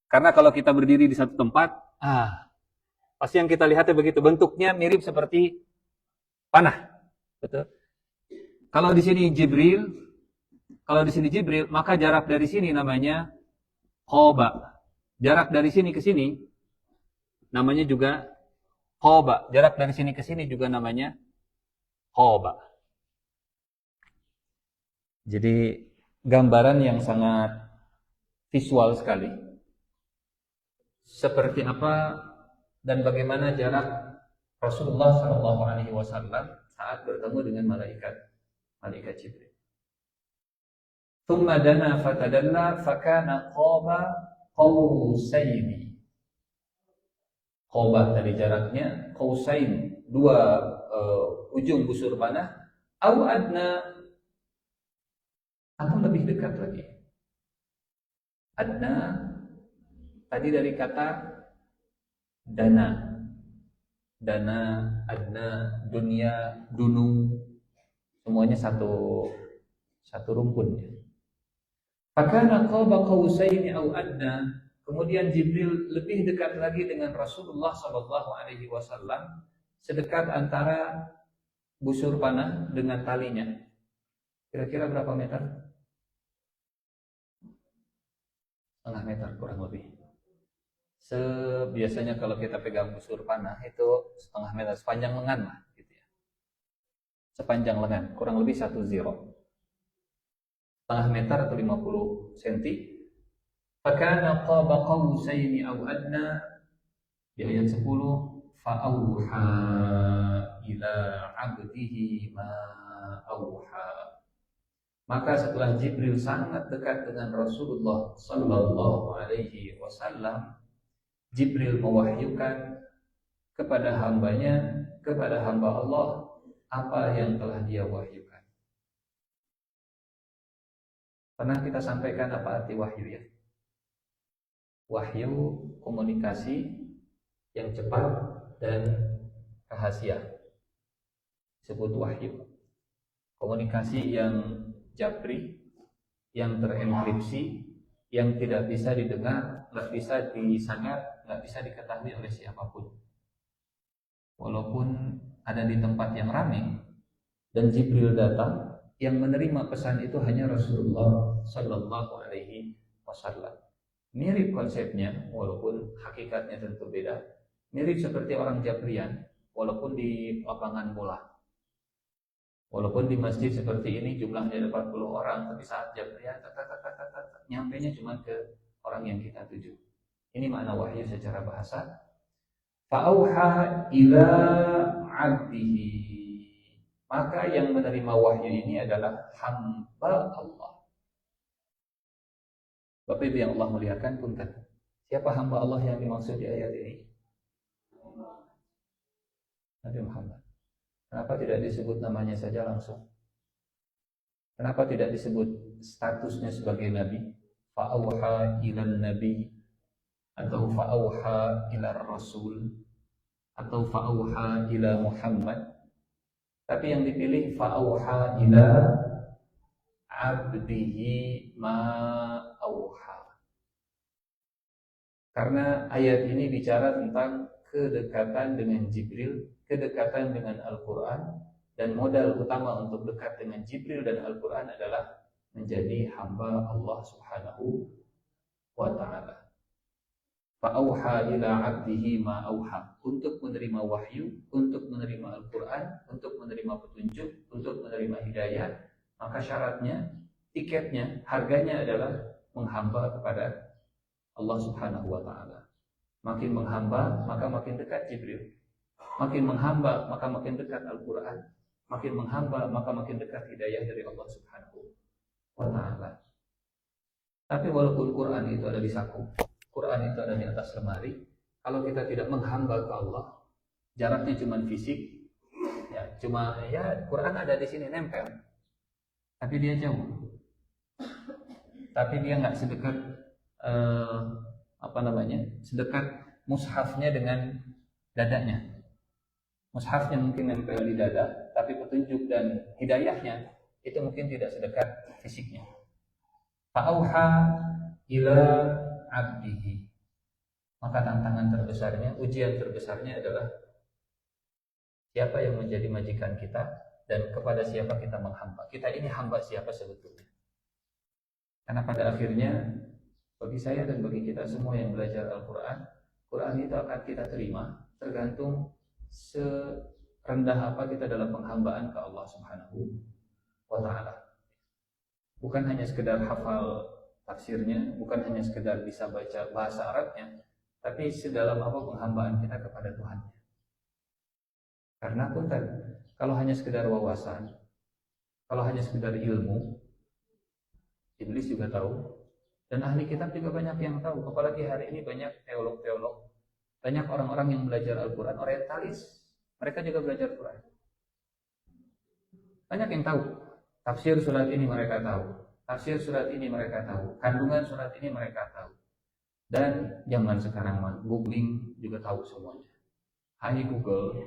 Karena kalau kita berdiri di satu tempat, pasti yang kita lihatnya begitu, bentuknya mirip seperti panah, betul? Kalau di sini Jibril, maka jarak dari sini namanya qoba. Jarak dari sini ke sini namanya juga qoba. Jarak dari sini ke sini juga namanya qoba. Jadi gambaran yang sangat visual sekali. Seperti apa dan bagaimana jarak Rasulullah Shallallahu Alaihi Wasallam saat bertemu dengan malaikat Jibril. Thumma dana fatadalla fakana qaba qausaini. Qoba tadi jaraknya, qausain 2 ujung busur panah, au adna, atau lebih dekat lagi. Adna tadi dari kata dana, adna, dunia, dunung, semuanya satu rumpun. Fakana qaba qausaini au adna. Kemudian Jibril lebih dekat lagi dengan Rasulullah Shallallahu Alaihi Wasallam, sedekat antara busur panah dengan talinya. Kira-kira berapa meter? Setengah meter kurang lebih. Biasanya kalau kita pegang busur panah itu setengah meter, sepanjang lengan lah, gitu ya. Sepanjang lengan, kurang lebih 1 zero. Setengah meter atau 50 cm. Fakana qaba qausaini aw adna, di ayat 10, fa'auha ila 'abdihi ma auha. Maka setelah Jibril sangat dekat dengan Rasulullah sallallahu alaihi wasallam, Jibril mewahyukan kepada hambanya, kepada hamba Allah, apa yang telah dia wahyukan. Pernah kita sampaikan apa arti wahyu ya? Wahyu komunikasi yang cepat dan rahasia, disebut wahyu. Komunikasi yang jabri, yang terenkripsi, yang tidak bisa didengar, nggak bisa disadar, nggak bisa diketahui oleh siapapun. Walaupun ada di tempat yang ramai dan Jibril datang, yang menerima pesan itu hanya Rasulullah Sallallahu Alaihi Wasallam. Mirip konsepnya, walaupun hakikatnya tentu beda. Mirip seperti orang Jabrian, walaupun di lapangan bola. Walaupun di masjid seperti ini jumlahnya ada 40 orang, tapi saat Jabrian nyampainya cuma ke orang yang kita tuju. Ini makna wahyu secara bahasa. Fa'auha ila 'abdihi. Maka yang menerima wahyu ini adalah hamba Allah. Bapak Ibu yang Allah muliakan, punten. Siapa hamba Allah yang dimaksud di ayat ini? Nabi Muhammad. Kenapa tidak disebut namanya saja langsung? Kenapa tidak disebut statusnya sebagai nabi? Fa'auha ilan nabi, atau fa'auha ila rasul, atau fa'auha ila Muhammad. Tapi yang dipilih fa'auha ila abdihi ma'auha. Karena ayat ini bicara tentang kedekatan dengan Jibril, kedekatan dengan Al-Quran, dan modal utama untuk dekat dengan Jibril dan Al-Quran adalah menjadi hamba Allah Subhanahu wa ta'ala. Fa'auha ila abdihi ma'auha. Untuk menerima wahyu, untuk menerima Al-Quran, untuk menerima petunjuk, untuk menerima hidayah, maka syaratnya, tiketnya, harganya adalah menghamba kepada Allah Subhanahu wa ta'ala. Makin menghamba, maka makin dekat Jibril. Makin menghamba, maka makin dekat Al-Quran. Makin menghamba, maka makin dekat hidayah dari Allah Subhanahu wa ta'ala. Tapi walaupun Quran itu ada di saku, Quran itu ada di atas lemari, kalau kita tidak menghamba ke Allah, jaraknya cuma fisik, Quran ada di sini nempel, tapi dia jauh. Tapi dia nggak sedekat sedekat mushafnya dengan dadanya. Mushafnya mungkin nempel di dada, tapi petunjuk dan hidayahnya itu mungkin tidak sedekat fisiknya. Fa'auha ila abdihi. Maka tantangan terbesarnya, ujian terbesarnya adalah siapa yang menjadi majikan kita dan kepada siapa kita menghamba. Kita ini hamba siapa sebetulnya? Karena pada akhirnya bagi saya dan bagi kita semua yang belajar Al-Quran, Quran itu akan kita terima tergantung serendah apa kita dalam penghambaan ke Allah Subhanahu wa ta'ala. Bukan hanya sekedar hafal tafsirnya, bukan hanya sekedar bisa baca bahasa Arabnya, tapi sedalam apa penghambaan kita kepada Tuhan. Karena pun kalau hanya sekedar wawasan, kalau hanya sekedar ilmu, iblis juga tahu, dan ahli kitab juga banyak yang tahu. Apalagi hari ini banyak teolog-teolog, banyak orang-orang yang belajar Al-Quran, orientalis, mereka juga belajar Quran. Banyak yang tahu, tafsir surat ini mereka tahu, tafsir surat ini mereka tahu, kandungan surat ini mereka tahu. Dan zaman sekarang googling juga tahu semuanya. Hai Google,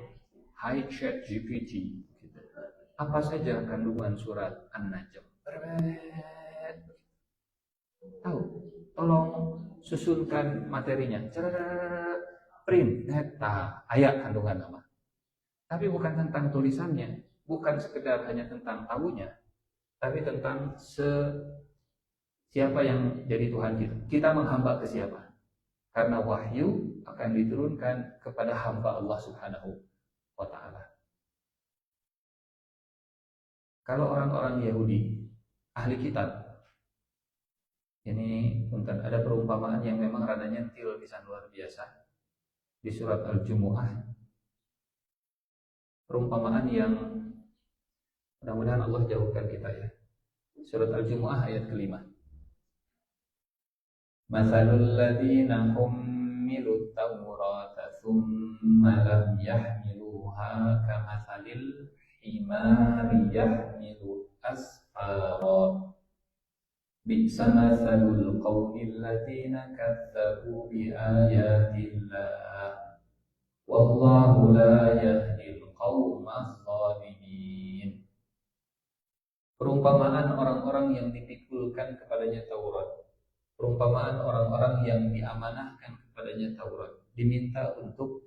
hai Chat GPT, gitu. Apa saja kandungan surat An-Najm? Tahu, tolong susunkan materinya, print, ayat kandungan nama. Tapi bukan tentang tulisannya, bukan sekedar hanya tentang tahunya, tapi tentang siapa yang jadi Tuhan kita. Kita menghamba ke siapa? Karena wahyu akan diturunkan kepada hamba Allah Subhanahu wa ta'ala. Kalau orang-orang Yahudi, ahli kitab, ini ada perumpamaan yang memang rada nyentil bisa luar biasa di surat Al-Jumu'ah. Perumpamaan yang mudah-mudahan Allah jauhkan kita ya. Surat Al-Jumu'ah ayat ke-5. Mathalul ladzina hummilut tawrata thumma lam yahmiluha kamathalil himari yahmilu asfara. Bi'sa mathalul qaumil ladzina kadzdzabu biayatillah wallahu la yahdil qaumadz zalimin. Perumpamaan orang-orang yang dipikulkan kepadanya Taurat, perumpamaan orang-orang yang diamanahkan kepadanya Taurat, diminta untuk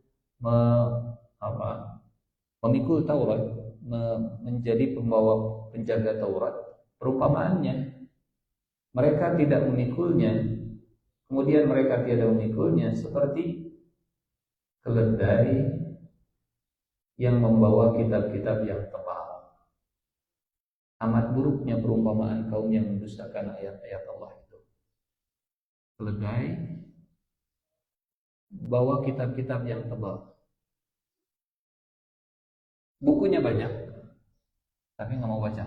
memikul Taurat, menjadi pembawa penjaga Taurat. Perumpamaannya, mereka tidak memikulnya, kemudian mereka tiada memikulnya, seperti keledai yang membawa kitab-kitab yang tebal. Amat buruknya perumpamaan kaum yang mendustakan ayat-ayat Allah itu. Keledai bawa kitab-kitab yang tebal. Bukunya banyak, tapi nggak mau baca.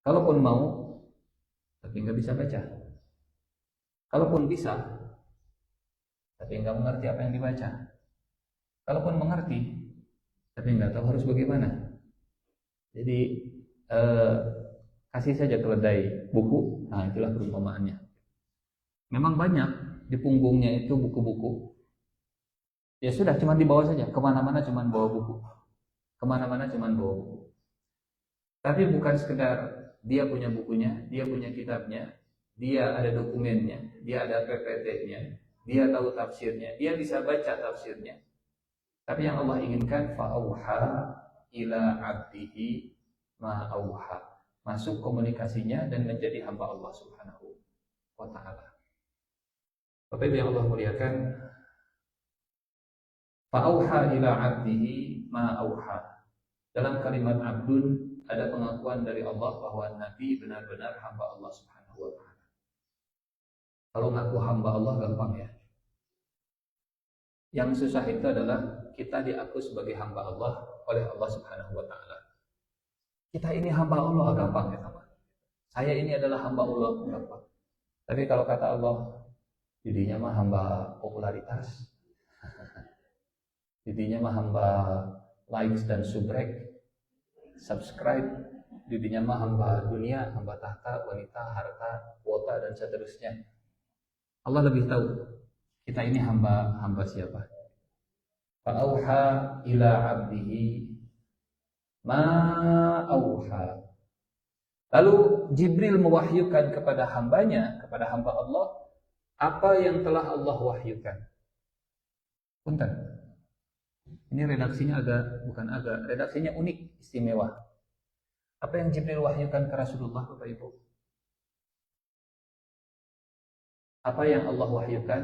Kalaupun mau, tapi nggak bisa baca. Kalaupun bisa, tapi nggak mengerti apa yang dibaca. Kalaupun mengerti, tapi nggak tahu harus bagaimana. Jadi kasih saja keledai buku, nah itulah perumpamaannya. Memang banyak di punggungnya itu buku-buku. Ya sudah, cuma dibawa saja, kemana-mana cuma bawa buku, kemana-mana cuma bawa buku. Tapi bukan sekedar dia punya bukunya, dia punya kitabnya, dia ada dokumennya, dia ada PPT-nya, dia tahu tafsirnya, dia bisa baca tafsirnya. Tapi yang Allah inginkan, fa'auha ila abdihi ma'auha, masuk komunikasinya dan menjadi hamba Allah Subhanahu wa ta'ala. Bapak Ibu yang Allah muliakan, fa'auha ila abdihi ma'auha. Dalam kalimat abdun ada pengakuan dari Allah bahwa Nabi benar-benar hamba Allah Subhanahu wa ta'ala. Kalau ngaku hamba Allah gampang ya. Yang susah itu adalah kita diaku sebagai hamba Allah oleh Allah Subhanahu wa ta'ala. Kita ini hamba Allah gampang ya teman. Saya ini adalah hamba Allah gampang. Tapi kalau kata Allah, dirinya mah hamba popularitas. Dirinya mah hamba likes dan subscribe. Dirinya mah hamba dunia, hamba tahta, wanita, harta, kuota dan seterusnya. Allah lebih tahu kita ini hamba siapa. Fa'auha ila abdihi ma'auha. Lalu Jibril mewahyukan kepada hambanya, kepada hamba Allah, apa yang telah Allah wahyukan. Punten. Ini redaksinya redaksinya unik, istimewa. Apa yang Jibril wahyukan ke Rasulullah, Bapak Ibu? Apa yang Allah wahyukan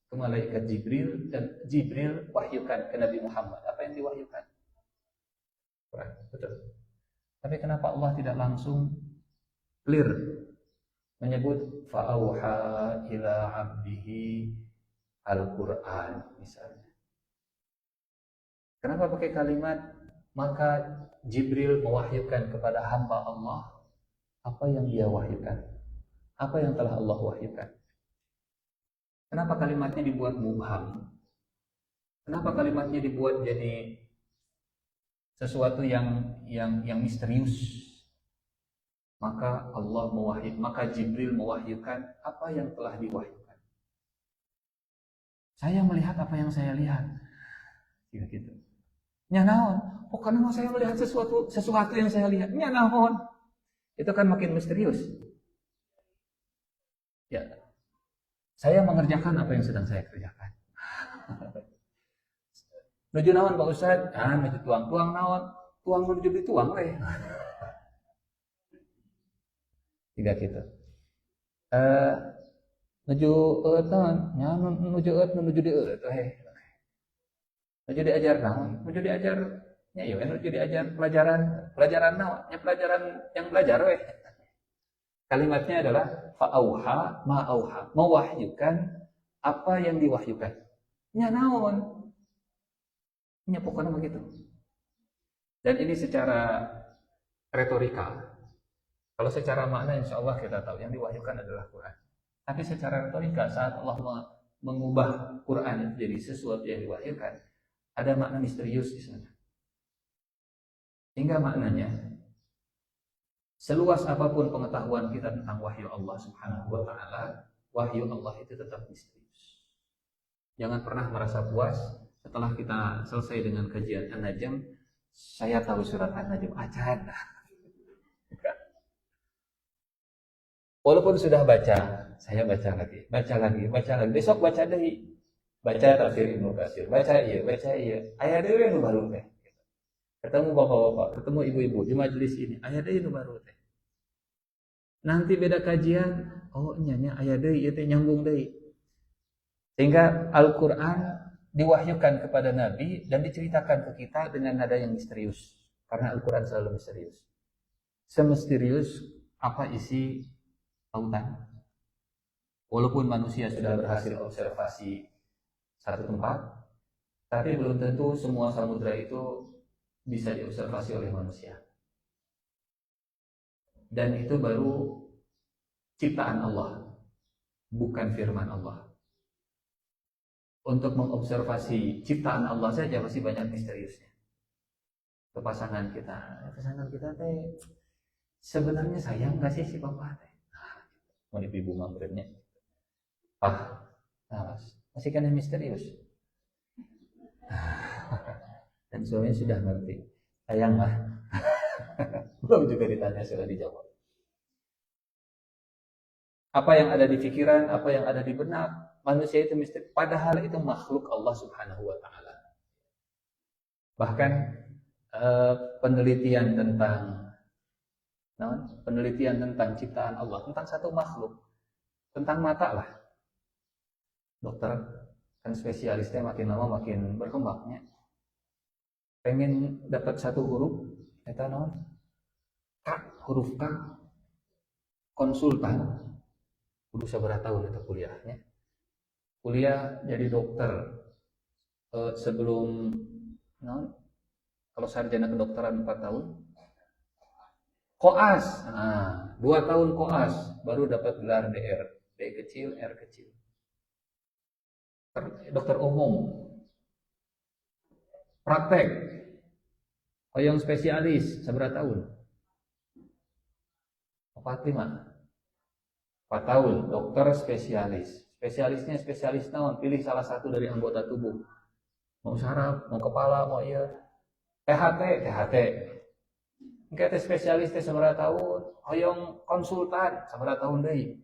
ke malaikat Jibril dan Jibril wahyukan ke Nabi Muhammad? Apa yang diwahyukan? Quran, betul. Tapi kenapa Allah tidak langsung clear menyebut fa'auha ila abdihi al-Quran misalnya? Kenapa pakai kalimat maka Jibril mewahyukan kepada hamba Allah apa yang dia wahyukan? Apa yang telah Allah wahyukan? Kenapa kalimatnya dibuat mubham? Kenapa kalimatnya dibuat jadi sesuatu yang misterius? Maka maka Jibril mewahyukan apa yang telah diwahyukan. Saya melihat apa yang saya lihat. Gitu. Nya naon? Karena saya melihat sesuatu yang saya lihat. Nya naon? Itu kan makin misterius. Ya. Saya mengerjakan apa yang sedang saya kerjakan. Nuju naon Pak Ustaz? Nuju tuang naon? Tuang menuju dituang we. Tiga gitu. Nuju naon? Nya nuju menuju di nuju diajar naon? Nuju diajar nya ieu nuju diajar pelajaran naon? Nya pelajaran yang belajar we. Kalimatnya adalah fa'auha ma'auha, mewahyukan apa yang diwahyukan. Nya naon? Nya pokoknya begitu. Dan ini secara retorika. Kalau secara makna insya Allah kita tahu yang diwahyukan adalah Quran. Tapi secara retorika saat Allah mengubah Quran jadi sesuatu yang diwahyukan, ada makna misterius di sana. Hingga maknanya seluas apapun pengetahuan kita tentang wahyu Allah Subhanahu wa ta'ala, wahyu Allah itu tetap misterius. Jangan pernah merasa puas setelah kita selesai dengan kajian An-Najm, saya tahu surat An-Najm acan. Walaupun sudah baca, saya baca lagi. Besok baca deh. Baca tafsir Ibnu Katsir, baca iya. Aya dewe nu baru teh. Ketemu bapak-bapak, ketemu ibu-ibu di majelis ini, aya deui nu baru teh. Nanti beda kajian, oh nya aya deui ieu teh nyambung deui. Sehingga Al-Qur'an diwahyukan kepada Nabi dan diceritakan ke kita dengan nada yang misterius. Karena Al-Qur'an selalu misterius. Semisterius apa isi lautan. Walaupun manusia sudah berhasil observasi satu tempat, tapi belum tentu semua samudra itu bisa diobservasi oleh manusia. Dan itu baru ciptaan Allah, bukan firman Allah. Untuk mengobservasi ciptaan Allah saja masih banyak misteriusnya. Pasangan kita teh sebenarnya sayang nggak sih si bapak teh? Mau ibu mampunya, masih kan misterius. Dan suaminya sudah ngerti, sayang lah. Belum juga ditanya sudah dijawab. Apa yang ada di pikiran, apa yang ada di benak manusia itu misteri. Padahal itu makhluk Allah Subhanahu wa Ta'ala. Bahkan penelitian tentang ciptaan Allah, tentang satu makhluk, tentang mata lah. Dokter kan spesialisnya makin lama makin berkembangnya. Pengen dapat satu huruf, eta naon? Huruf K. Konsultan. Kudu sabaraha tahun eta kuliahnya. Kuliah jadi dokter. Sebelum naon? Kalau sarjana kedokteran 4 tahun. Koas. 2 tahun koas baru dapat gelar DR. D kecil, R kecil. Dokter umum. Praktek. Hoyong spesialis seberapa tahun? 4 tahun. Dokter spesialis. Spesialisnya spesialis naon? Pilih salah satu dari anggota tubuh. Mau saraf, mau kepala, mau iya. THT. Engke teh spesialis teh seberapa tahun? Hoyong konsultan seberapa tahun deui?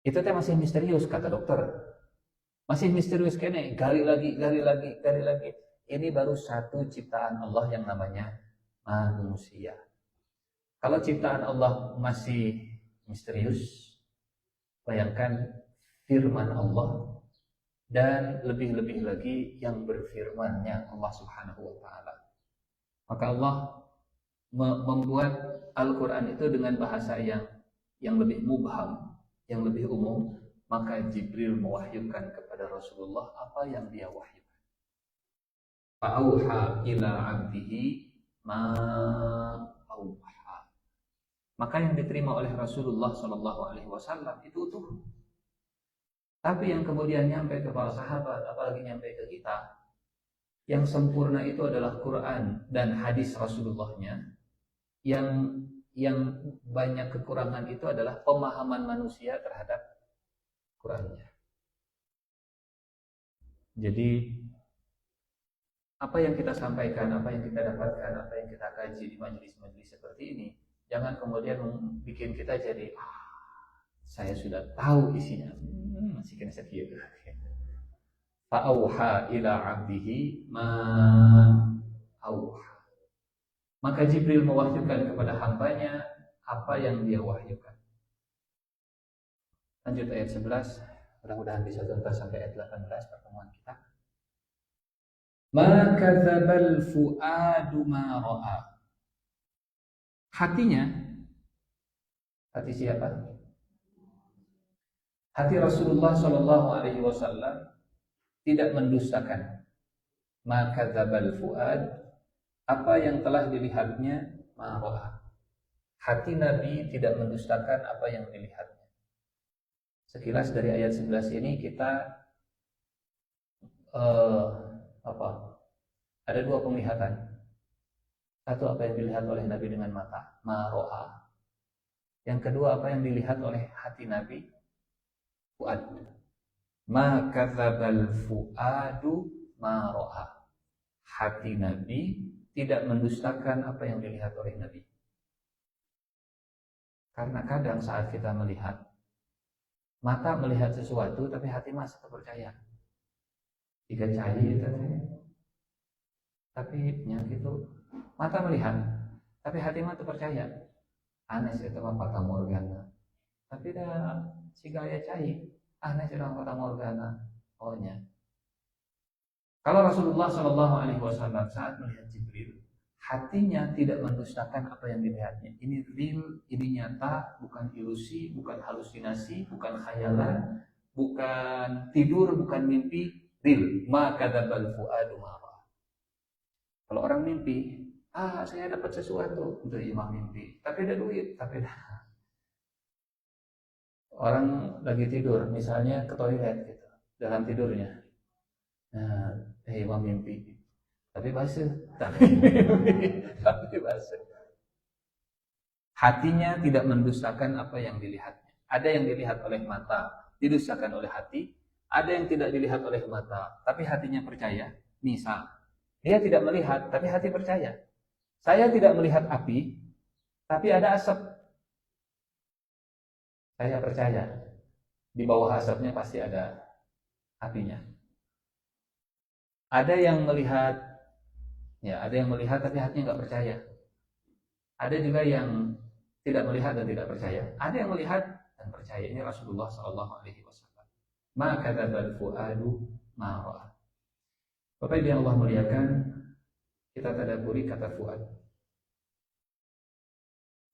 Itu teh masih misterius kata dokter. Masih misterius kene, gali lagi. Ini baru satu ciptaan Allah yang namanya manusia. Kalau ciptaan Allah masih misterius, bayangkan firman Allah dan lebih-lebih lagi yang berfirmannya Allah Subhanahu wa Ta'ala. Maka Allah membuat Al-Quran itu dengan bahasa yang lebih mubham, yang lebih umum. Maka Jibril mewahyukan kepada Rasulullah apa yang dia wahyukan. Fa'auha ila 'abdihi ma auha. Maka yang diterima oleh Rasulullah SAW itu utuh. Tapi yang kemudian nyampe ke para sahabat, apalagi nyampe ke kita, yang sempurna itu adalah Quran dan hadis Rasulullahnya. Yang banyak kekurangan itu adalah pemahaman manusia terhadap Qurannya. Jadi apa yang kita sampaikan, apa yang kita dapatkan, apa yang kita kaji di majelis-majelis seperti ini, jangan kemudian bikin kita jadi saya sudah tahu isinya. Masih kena sekian. Fa'auha ila 'abdihi ma auha. Maka Jibril mewahyukan kepada hambanya apa yang dia wahyukan. Lanjut ayat 11. Mudah-mudahan bisa tuntas sampai ayat 18 pertemuan kita. Ma kadzabal fuadu ma ra'a. Hatinya, hati siapa? Hati Rasulullah SAW tidak mendustakan. Ma kadzabal fuad, apa yang telah dilihatnya ma ra'a. Hati Nabi tidak mendustakan apa yang dilihatnya. Sekilas dari ayat 11 ini kita ada 2 penglihatan. Satu, apa yang dilihat oleh Nabi dengan mata, ma ra'a. Yang kedua, apa yang dilihat oleh hati Nabi, fuad, Ma kadzabal fuadu ma ra'a. Hati Nabi tidak mendustakan apa yang dilihat oleh Nabi. Karena kadang saat kita melihat, mata melihat sesuatu tapi hati masih tak percaya. Jika cair tapi yang itu mata melihat tapi hati mah tak percaya. Aneh sih itu mah fata morgana. Tapi dah si gaya cair, aneh sih orang fata morgana. Ohnya. Kalau Rasulullah Shallallahu Alaihi Wasallam saat melihat Jibril, hatinya tidak mendustakan apa yang dilihatnya. Ini real, ini nyata, bukan ilusi, bukan halusinasi, bukan khayalan, bukan tidur, bukan mimpi. Real. Ma kadzabal fuadu ma ra'a. Kalau orang mimpi, saya dapat sesuatu, untuk imam mimpi. Tapi ada duit, tapi ada. Orang lagi tidur, misalnya ke toilet gitu, dalam tidurnya. Nah, imam mimpi. Tapi basuh, tapi basuh. Hatinya tidak mendustakan apa yang dilihatnya. Ada yang dilihat oleh mata, didustakan oleh hati. Ada yang tidak dilihat oleh mata, tapi hatinya percaya. Misal, dia tidak melihat, tapi hati percaya. Saya tidak melihat api, tapi ada asap. Saya percaya, di bawah asapnya pasti ada apinya. Ada yang melihat, ada yang melihat tapi hatinya nggak percaya. Ada juga yang tidak melihat dan tidak percaya. Ada yang melihat dan percaya. Ini Rasulullah Shallallahu Alaihi Wasallam. Ma kadzabal fuadu ma ra'a. Bapak Ibu yang Allah muliakan, kita tadabburi kata fuad.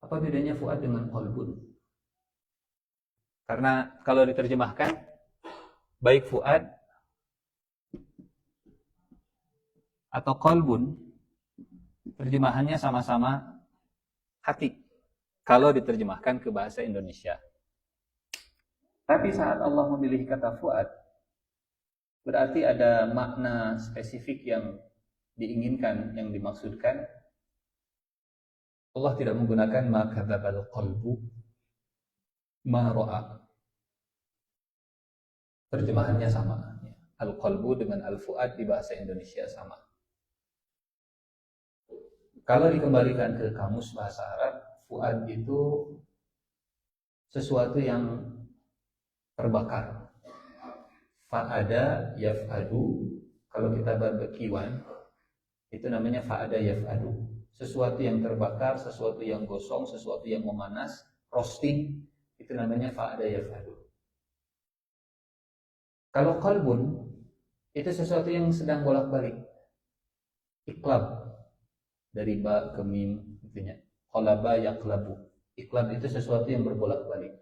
Apa bedanya fuad dengan qalbun? Karena kalau diterjemahkan, baik fuad atau qalbun, terjemahannya sama-sama hati. Kalau diterjemahkan ke bahasa Indonesia. Tapi saat Allah memilih kata fuad, berarti ada makna spesifik yang diinginkan, yang dimaksudkan. Allah tidak menggunakan ma kadzabal qalbu ma ra'a. Terjemahannya sama. Al-qalbu dengan al-fuad di bahasa Indonesia sama. Kalau dikembalikan ke kamus bahasa Arab, fuad itu sesuatu yang terbakar. Fa'ada yaf'adu, kalau kita barbekyuan, itu namanya fa'ada yaf'adu. Sesuatu yang terbakar, sesuatu yang gosong, sesuatu yang memanas, roasting, itu namanya fa'ada yaf'adu. Kalau qalbun, itu sesuatu yang sedang bolak-balik. Iqlab, dari ba ke mim, intinya. Qalaba yaqlabu. Iqlab itu sesuatu yang berbolak-balik.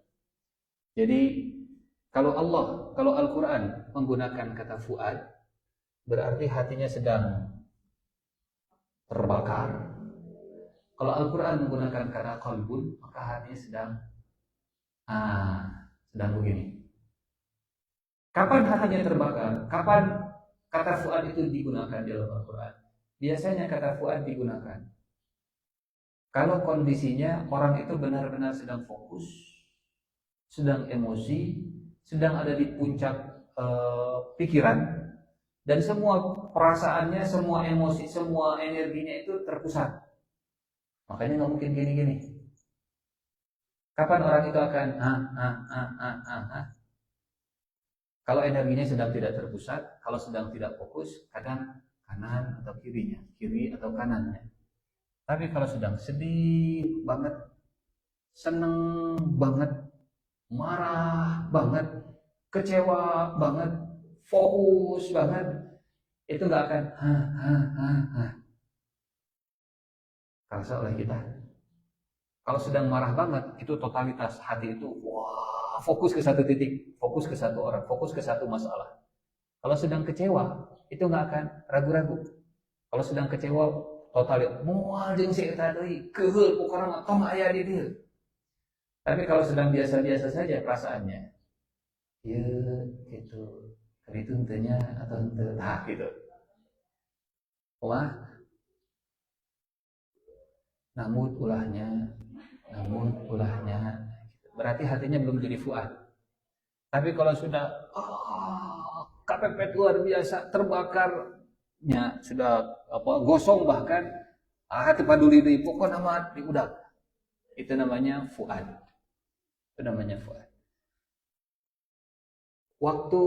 Jadi, kalau Al-Quran menggunakan kata fuad, berarti hatinya sedang terbakar. Kalau Al-Quran menggunakan kata qalbun, maka hatinya sedang begini. Kapan hatinya terbakar? Kapan kata fuad itu digunakan di dalam Al-Quran? Biasanya kata fuad digunakan kalau kondisinya orang itu benar-benar sedang fokus, sedang emosi, sedang ada di puncak pikiran, dan semua perasaannya, semua emosi, semua energinya itu terpusat. Makanya nggak mungkin gini-gini. Kapan orang itu akan Kalau energinya sedang tidak terpusat, kalau sedang tidak fokus, kadang kanan atau kirinya, kiri atau kanannya. Tapi kalau sedang sedih banget, seneng banget, marah banget, kecewa banget, fokus banget, itu nggak akan kerasa oleh kita. Kalau sedang marah banget, itu totalitas hati itu fokus ke satu titik, fokus ke satu orang, fokus ke satu masalah. Kalau sedang kecewa, itu nggak akan ragu-ragu. Kalau sedang kecewa, total moal jeung si eta deui, keheul pokona tong aya di dieu. Tapi kalau sedang biasa-biasa saja perasaannya, ya gitu, itu henteu atau henteu, gitu. Wah, namun ulahnya, berarti hatinya belum jadi fuad. Tapi kalau sudah kepepet luar biasa, terbakarnya sudah gosong bahkan tepaduli deui pokokna mah udah. Itu namanya fuad. Itu namanya fuad. Waktu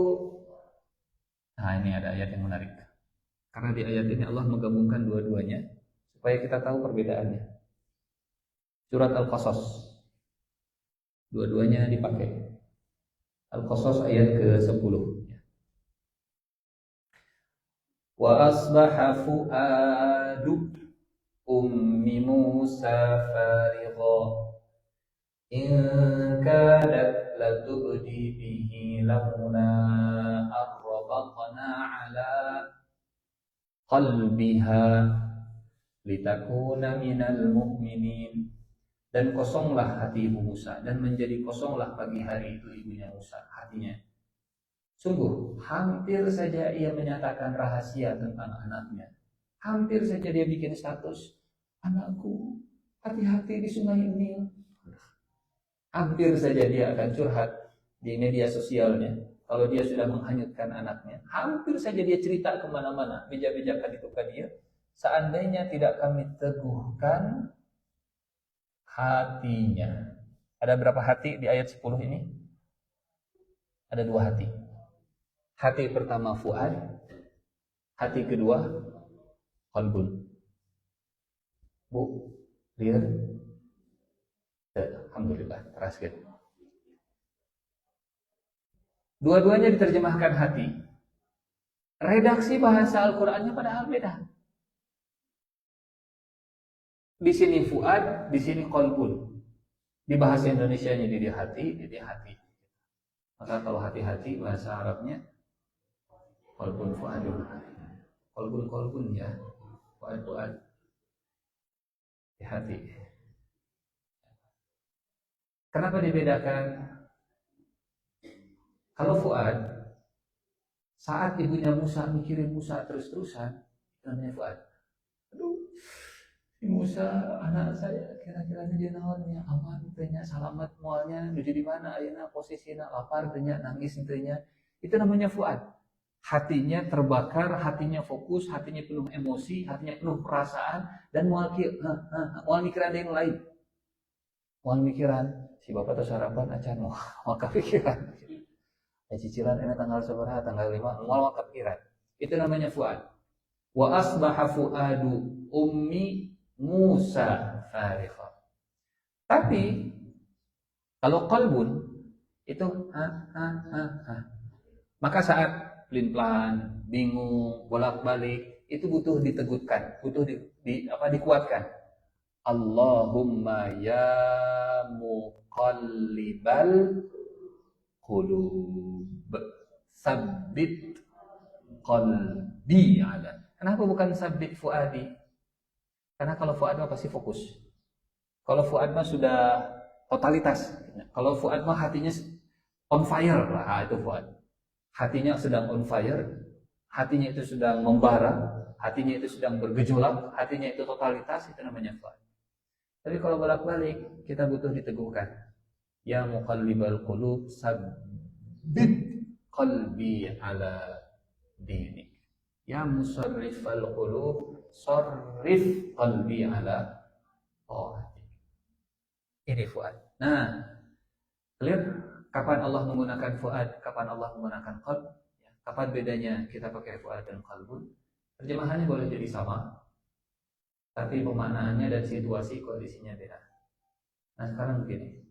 ini ada ayat yang menarik. Karena di ayat ini Allah menggabungkan dua-duanya supaya kita tahu perbedaannya. Surat Al-Qasas. Dua-duanya dipakai. Al-Qasas ayat ke-10. Wa asbaha fuadu ummi Musa farigha in kadat latubdi bihi laula arrabatna ala qalbiha litakuna minal mu'minin. Dan kosonglah hati ibu Musa, dan menjadi kosonglah pagi hari itu ibunya Musa hatinya. Sungguh hampir saja ia menyatakan rahasia tentang anaknya. Hampir saja dia bikin status, anakku hati-hati di sungai Nil. Hampir saja dia akan curhat di media sosialnya kalau dia sudah menghanyutkan anaknya. Hampir saja dia cerita kemana-mana, meja-meja itu kan dia. Seandainya tidak kami teguhkan hatinya. Ada berapa hati di ayat 10 ini? Ada 2 hati. Hati pertama fuad, hati kedua qalbun. Bu, lihat. Alhamdulillah, teraskan. Dua-duanya diterjemahkan hati. Redaksi bahasa Al-Qur'annya padahal beda. Di sini fuad, di sini qalbun. Di bahasa Indonesianya dia hati, dia hati. Maka kalau hati-hati bahasa Arabnya qalbun fuadun. Qalbun ya. Fuad. Di hati. Kenapa dibedakan? Kalau fuad, saat ibunya Musa mikirin Musa terus-terusan, namanya fuad. Aduh, Musa anak saya kira-kira dia naonnya aman tanya selamat moalnya menuju di mana ayeuna posisina lapar tanya nangis tanya. Itu namanya fuad. Hatinya terbakar, hatinya fokus, hatinya penuh emosi, hatinya penuh perasaan dan moal mikiran yang lain. Moal mikiran si bapak tuh sarapan acan moal kepikiran. Cicilan ini tanggal seberapa? Tanggal 5 moal kepikiran. Itu namanya fuad. Wa asbaha fuadu ummi Musa farigha. Tapi kalau qalbun itu maka saat pelin-pelan, bingung, bolak-balik itu butuh diteguhkan, butuh dikuatkan. Allahumma ya muqallibal qulub sabbit qalbi ala. Kenapa bukan sabbit fuadi? Karena kalau fuad mah pasti fokus. Kalau fuad mah sudah totalitas. Kalau fuad mah hatinya on fire lah, itu fuad. Hatinya sedang on fire, hatinya itu sedang membara, hatinya itu sedang bergejolak, hatinya itu totalitas, itu namanya fuad. Tapi kalau bolak-balik, kita butuh diteguhkan. Ya muqallibal qulub sabbit qalbi ala dinik. Ya musarrifal qulub sarrif qalbi ala ta'atik. Ini fuad. Nah, clear kapan Allah menggunakan fuad, kapan Allah menggunakan qalb? Kapan bedanya kita pakai fuad dan qalbun? Terjemahannya boleh jadi sama, tapi pemaknaannya dan situasi kondisinya beda. Nah, sekarang begini.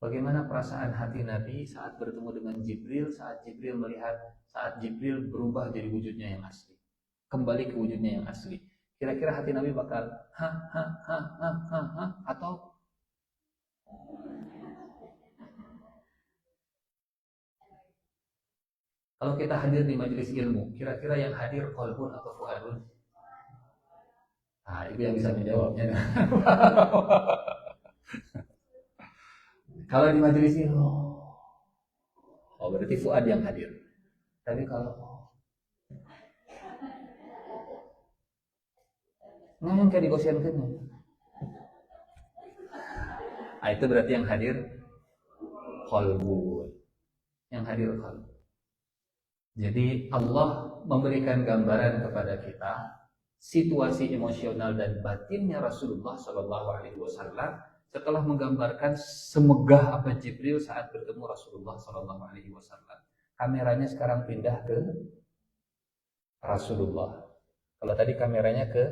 Bagaimana perasaan hati Nabi saat bertemu dengan Jibril, saat Jibril melihat, saat Jibril berubah jadi wujudnya yang asli, kembali ke wujudnya yang asli. Kira-kira hati Nabi bakal atau kalau kita hadir di majelis ilmu, kira-kira yang hadir qalbun atau fuadun? Nah, itu yang bisa menjawabnya. Kalau di majelis ilmu, berarti fuad yang hadir. Tapi kalau ngomong kayak digosiankeun, itu berarti yang hadir qalbun. yang hadir qalb. Jadi Allah memberikan gambaran kepada kita situasi emosional dan batinnya Rasulullah Shallallahu Alaihi Wasallam setelah menggambarkan semegah apa Jibril saat bertemu Rasulullah Shallallahu Alaihi Wasallam. Kameranya sekarang pindah ke Rasulullah. Kalau tadi kameranya ke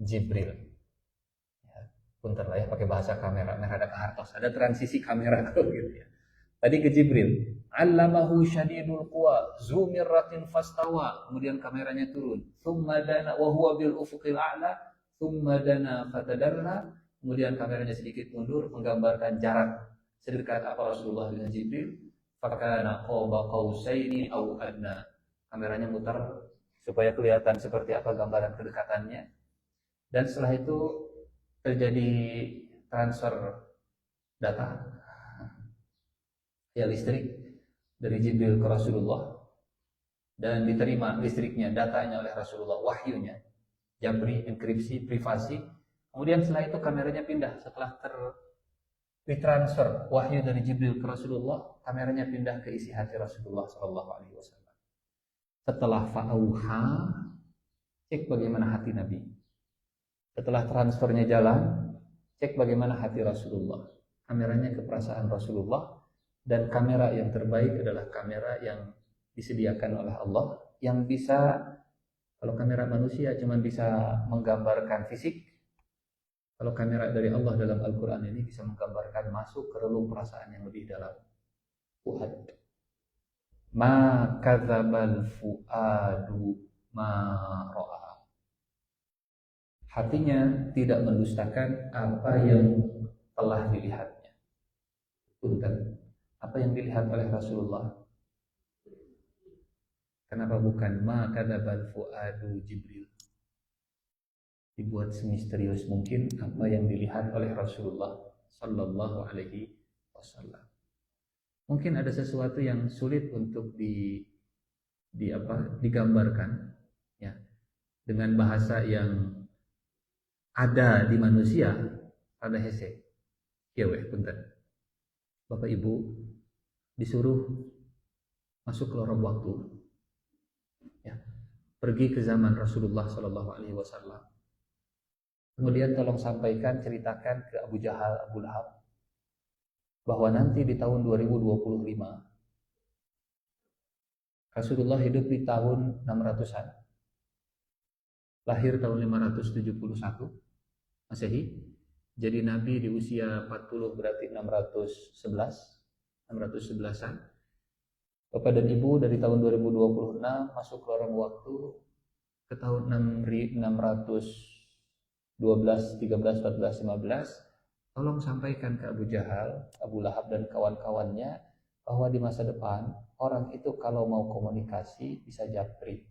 Jibril. Ya, punten lah ya pakai bahasa kamera, ada ke hartos, ada transisi kamera tuh gitu ya. Tadi ke Jibril. Allamahu syadidul quwa, zumiratin fastawa. Kemudian kameranya turun. Tsumma dana wa huwa bil ufuqil a'la, tsumma dana fatadalla. Kemudian kameranya sedikit mundur menggambarkan jarak sedekat apa Rasulullah dengan Jibril. Fakana qaba qausaini au adna. Kameranya mutar supaya kelihatan seperti apa gambaran kedekatannya. Dan setelah itu terjadi transfer data ya listrik dari Jibril ke Rasulullah dan diterima listriknya, datanya oleh Rasulullah, wahyunya, jabri, enkripsi, privasi. Kemudian setelah itu kameranya pindah setelah ditransfer wahyu dari Jibril ke Rasulullah, kameranya pindah ke isi hati Rasulullah Shallallahu Alaihi Wasallam. Setelah fa'auha, cek bagaimana hati Nabi. Setelah transfernya jalan, cek bagaimana hati Rasulullah. Kameranya ke perasaan Rasulullah. Dan kamera yang terbaik adalah kamera yang disediakan oleh Allah, yang bisa, kalau kamera manusia cuma bisa menggambarkan fisik, kalau kamera dari Allah dalam Al-Quran ini bisa menggambarkan masuk ke relung perasaan yang lebih dalam. Fuad. Ma kadzabal fuadu ma ra'a. Hatinya tidak mendustakan apa yang telah dilihatnya. Punten. Apa yang dilihat oleh Rasulullah? Kenapa bukan ma kadzabal fuadu Jibril? Dibuat semisterius mungkin apa yang dilihat oleh Rasulullah Sallallahu Alaihi Wasallam. Mungkin ada sesuatu yang sulit untuk digambarkan, ya, dengan bahasa yang ada di manusia. Ada hese, ya weh, punten. Bapak Ibu disuruh masuk ke lorong waktu, ya, pergi ke zaman Rasulullah Shallallahu Alaihi Wasallam. Kemudian tolong sampaikan, ceritakan ke Abu Jahal, Abu Lahab, bahwa nanti di tahun 2025 Rasulullah hidup di tahun 600-an, lahir tahun 571 Masehi. Jadi Nabi di usia 40 berarti 611-an. Bapak dan Ibu dari tahun 2026 masuk ke lorong waktu ke tahun 612, 13, 14, 15. Tolong sampaikan ke Abu Jahal, Abu Lahab dan kawan-kawannya bahwa di masa depan orang itu kalau mau komunikasi bisa japri.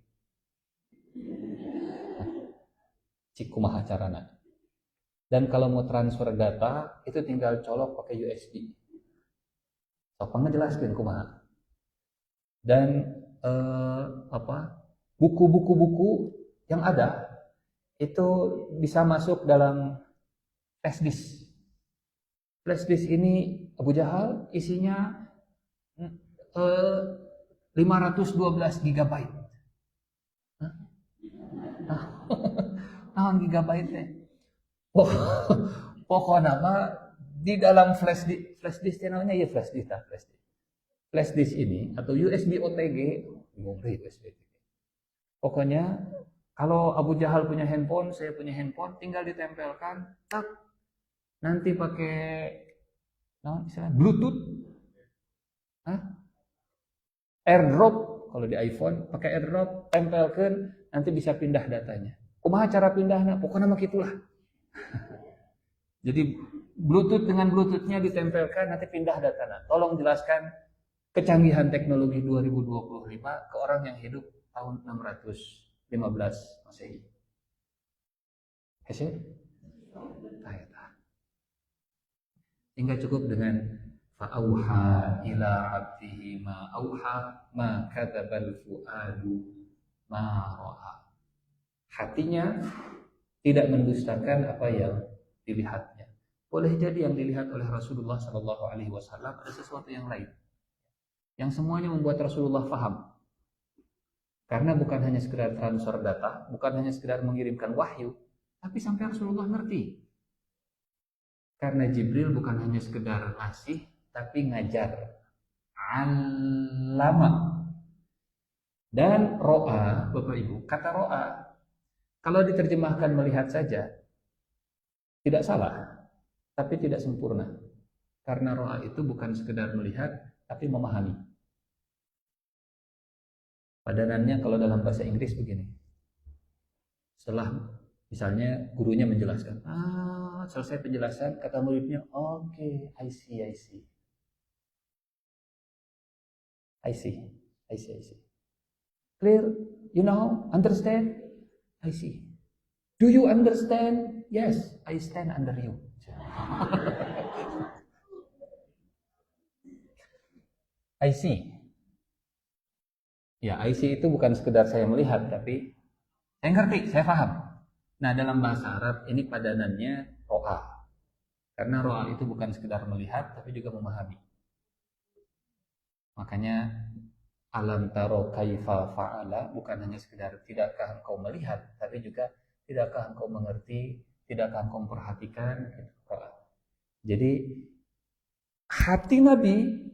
Cikumaha carana. Dan kalau mau transfer data itu tinggal colok pakai USB. Apa ngejelaskan kumaha. Dan buku-buku yang ada itu bisa masuk dalam flash disk. Flash disk ini Abu Jahal isinya 512 GB. Nah, gigabyte ya. Pokoknya mah di dalam flash disk namanya ya flash disk. Flash disk ini atau USB OTG, pokoknya kalau Abu Jahal punya handphone, saya punya handphone, tinggal ditempelkan, tak, nanti pakai Bluetooth, AirDrop, kalau di iPhone pakai AirDrop, tempelkan, nanti bisa pindah datanya. Kumaha cara pindahnya? Pokoknya mah gitulah. Jadi Bluetooth dengan Bluetoothnya ditempelkan, nanti pindah datanya. Tolong jelaskan kecanggihan teknologi 2025 ke orang yang hidup tahun 615 Masehi. Hese? Hingga cukup dengan fa'auha ila abdihi ma auha ma kadzabal fuadu ma ra'a. Hatinya tidak mendustakan apa yang dilihatnya. Boleh jadi yang dilihat oleh Rasulullah Shallallahu Alaihi Wasallam ada sesuatu yang lain. yang semuanya membuat Rasulullah faham. Karena bukan hanya sekedar transfer data, bukan hanya sekedar mengirimkan wahyu, tapi sampai Rasulullah ngerti. Karena Jibril bukan hanya sekedar ngasih, tapi ngajar. Allama. Dan ro'a, Bapak Ibu, kata ro'a, kalau diterjemahkan melihat saja, tidak salah, tapi tidak sempurna. Karena ro'a itu bukan sekedar melihat, tapi memahami. Padanannya kalau dalam bahasa Inggris begini. Setelah misalnya gurunya menjelaskan, selesai penjelasan, kata muridnya, oke, I see. Clear? You know? Understand? I see. Do you understand? Yes, I stand under you. I see. Ya, I see itu bukan sekedar saya melihat, tapi saya ngerti, saya paham. Nah, dalam bahasa Arab ini padanannya ro'a. Karena ro'a itu bukan sekedar melihat, tapi juga memahami. Makanya alam taro kaifa fa'ala bukan hanya sekedar tidakkah engkau melihat, tapi juga tidakkah engkau mengerti, tidakkah engkau memperhatikan. Jadi hati Nabi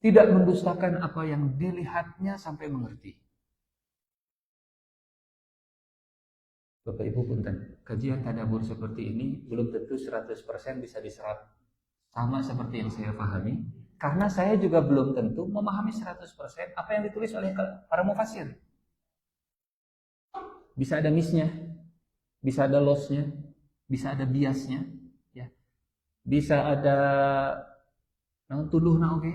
tidak mendustakan apa yang dilihatnya sampai mengerti. Bapak Ibu punten, kajian tadabbur seperti ini belum tentu 100% bisa diserap sama seperti yang saya pahami, karena saya juga belum tentu memahami 100% apa yang ditulis oleh para mufassir. Bisa ada miss-nya, bisa ada loss-nya, bisa ada biasnya, ya. Bisa ada tuluh oke.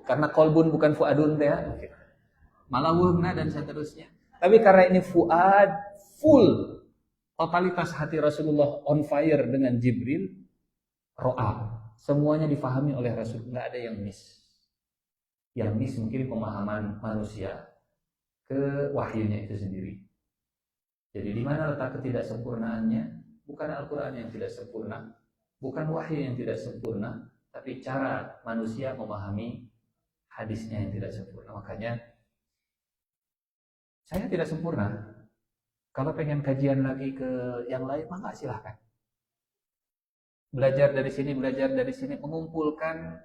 Karena kolbun bukan fuadun teh, okay. Malawuhna dan seterusnya. Tapi karena ini fuad full, totalitas hati Rasulullah on fire dengan Jibril, ro'a, semuanya difahami oleh Rasul, nggak ada yang miss. Yang miss mungkin pemahaman manusia ke wahyunya itu sendiri. Jadi di mana letak ketidaksempurnaannya? Bukan Al-Quran yang tidak sempurna, bukan wahyu yang tidak sempurna, tapi cara manusia memahami hadisnya yang tidak sempurna. Makanya saya tidak sempurna. Kalau pengen kajian lagi ke yang lain, maka silahkan. Belajar dari sini, mengumpulkan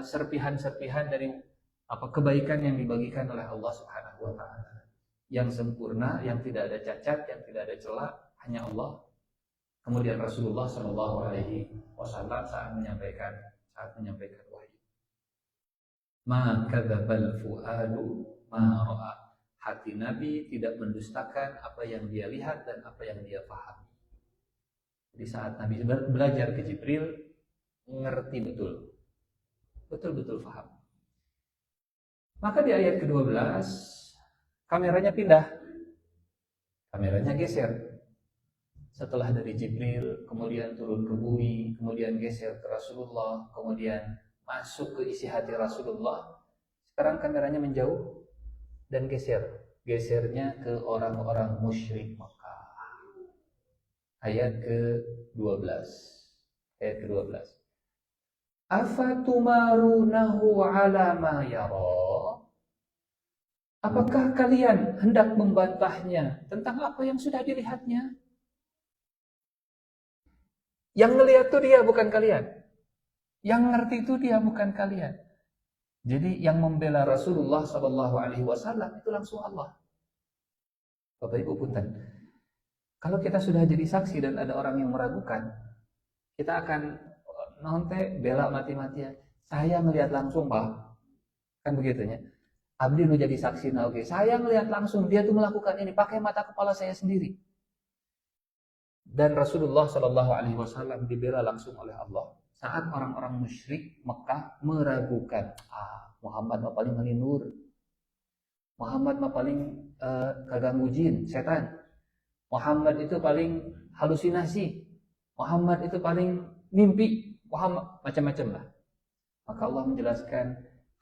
serpihan-serpihan dari kebaikan yang dibagikan oleh Allah Subhanahu wa taala. Yang sempurna, yang tidak ada cacat, yang tidak ada celah, hanya Allah. Kemudian Rasulullah Shallallahu alaihi wasallam saat menyampaikan wahyu. Ma kadzabal fuadu ma ra'a. Hati Nabi tidak mendustakan apa yang dia lihat dan apa yang dia pahami. Di saat Nabi belajar ke Jibril, ngerti betul. Betul-betul paham. Maka di ayat ke-12, kameranya pindah. Kameranya geser. Setelah dari Jibril, kemudian turun ke bumi, kemudian geser ke Rasulullah, kemudian masuk ke isi hati Rasulullah. Sekarang kameranya menjauh dan gesernya ke orang-orang musyrik Makkah. Ayat ke-12. Afatumarunahu ala ma yara. Apakah kalian hendak membantahnya tentang apa yang sudah dilihatnya? Yang ngelihat itu dia, bukan kalian. Yang ngerti itu dia, bukan kalian. Jadi yang membela Rasulullah Shallallahu Alaihi Wasallam itu langsung Allah. Bapak Ibu punten, kalau kita sudah jadi saksi dan ada orang yang meragukan, kita akan nonte bela mati-matian. Saya melihat langsung Pak, kan begitunya. Abdi nu jadi saksi, nah oke. Saya melihat langsung dia tuh melakukan ini pakai mata kepala saya sendiri. Dan Rasulullah Shallallahu Alaihi Wasallam dibela langsung oleh Allah. Saat orang-orang musyrik Mekah meragukan, Muhammad mah paling ngelindur, Muhammad mah paling kaganggu jin, setan, Muhammad itu paling halusinasi, Muhammad itu paling mimpi, Muhammad macam-macam lah. Maka Allah menjelaskan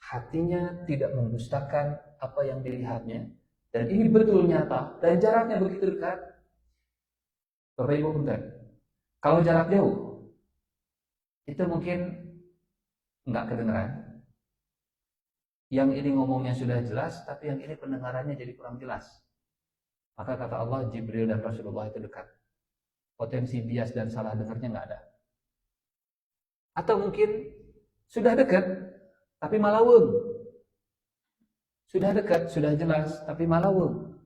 hatinya tidak mendustakan apa yang dilihatnya, dan ini betul nyata dan jaraknya begitu dekat. Bapak Ibu punten, kalau jarak jauh itu mungkin nggak kedengeran. yang ini ngomongnya sudah jelas, tapi yang ini pendengarannya jadi kurang jelas. Maka kata Allah, Jibril dan Rasulullah itu dekat. Potensi bias dan salah dengarnya nggak ada. Atau mungkin sudah dekat, tapi malawung. Sudah dekat, sudah jelas, tapi malawung.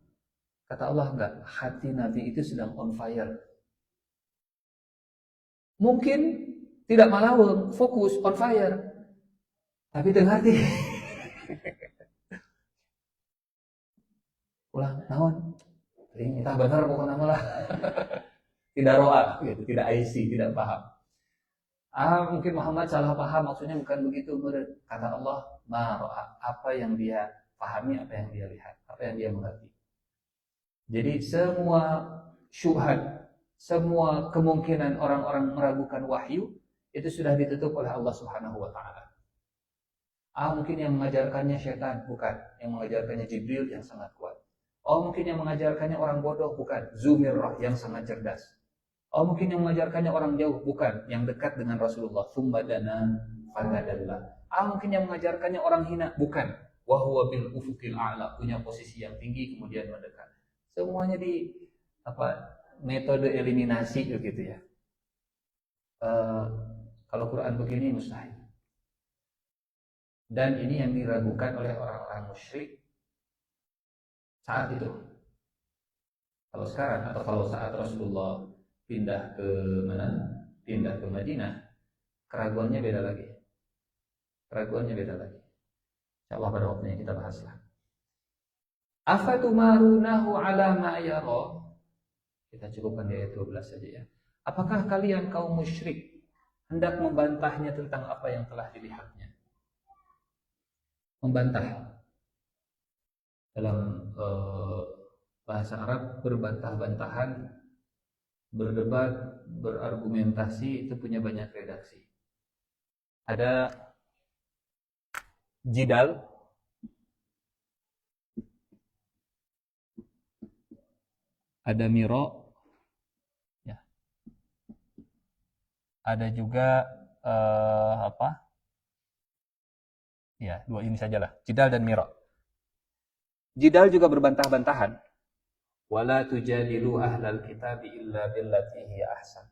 Kata Allah, enggak. Hati Nabi itu sedang on fire. Mungkin tidak malawung, fokus, on fire. Tapi dengar hati. Ulang, naon? Entah benar pokoknya malah. Tidak roa, gitu, tidak IC, tidak paham. Mungkin Muhammad salah paham, maksudnya bukan begitu. Kata Allah, ma roa, apa yang dia pahami, apa yang dia lihat, apa yang dia mengerti. Jadi semua syubhat, semua kemungkinan orang-orang meragukan wahyu itu sudah ditutup oleh Allah Subhanahu wa taala. Mungkin yang mengajarkannya syaitan, bukan. Yang mengajarkannya Jibril yang sangat kuat. Mungkin yang mengajarkannya orang bodoh, bukan. Zumirrah yang sangat cerdas. Mungkin yang mengajarkannya orang jauh, bukan. Yang dekat dengan Rasulullah. Tsumma dana fatadalla. Mungkin yang mengajarkannya orang hina, bukan. Wa huwa bil ufuqil a'la, punya posisi yang tinggi kemudian mendekat. Semuanya di metode eliminasi gitu ya. Kalau Quran begini mustahil. Dan ini yang diragukan oleh orang-orang musyrik saat itu. Kalau sekarang atau kalau saat Rasulullah pindah ke mana? Pindah ke Madinah, keraguannya beda lagi. Keraguannya beda lagi. Insyaallah pada waktunya kita bahaslah. Afatumarunahu ala ma yara. Kita cukupkan di ayat 12 saja ya. Apakah kalian kaum musyrik hendak membantahnya tentang apa yang telah dilihatnya? Membantah dalam bahasa Arab, berbantah-bantahan, berdebat, berargumentasi itu punya banyak redaksi. Ada jidal, ada miro, ya. Ada juga ya, dua ini sajalah, jidal dan miro. Jidal juga berbantah-bantahan. Wala tujadilu ahlal kitabi illa billati hiya ahsan.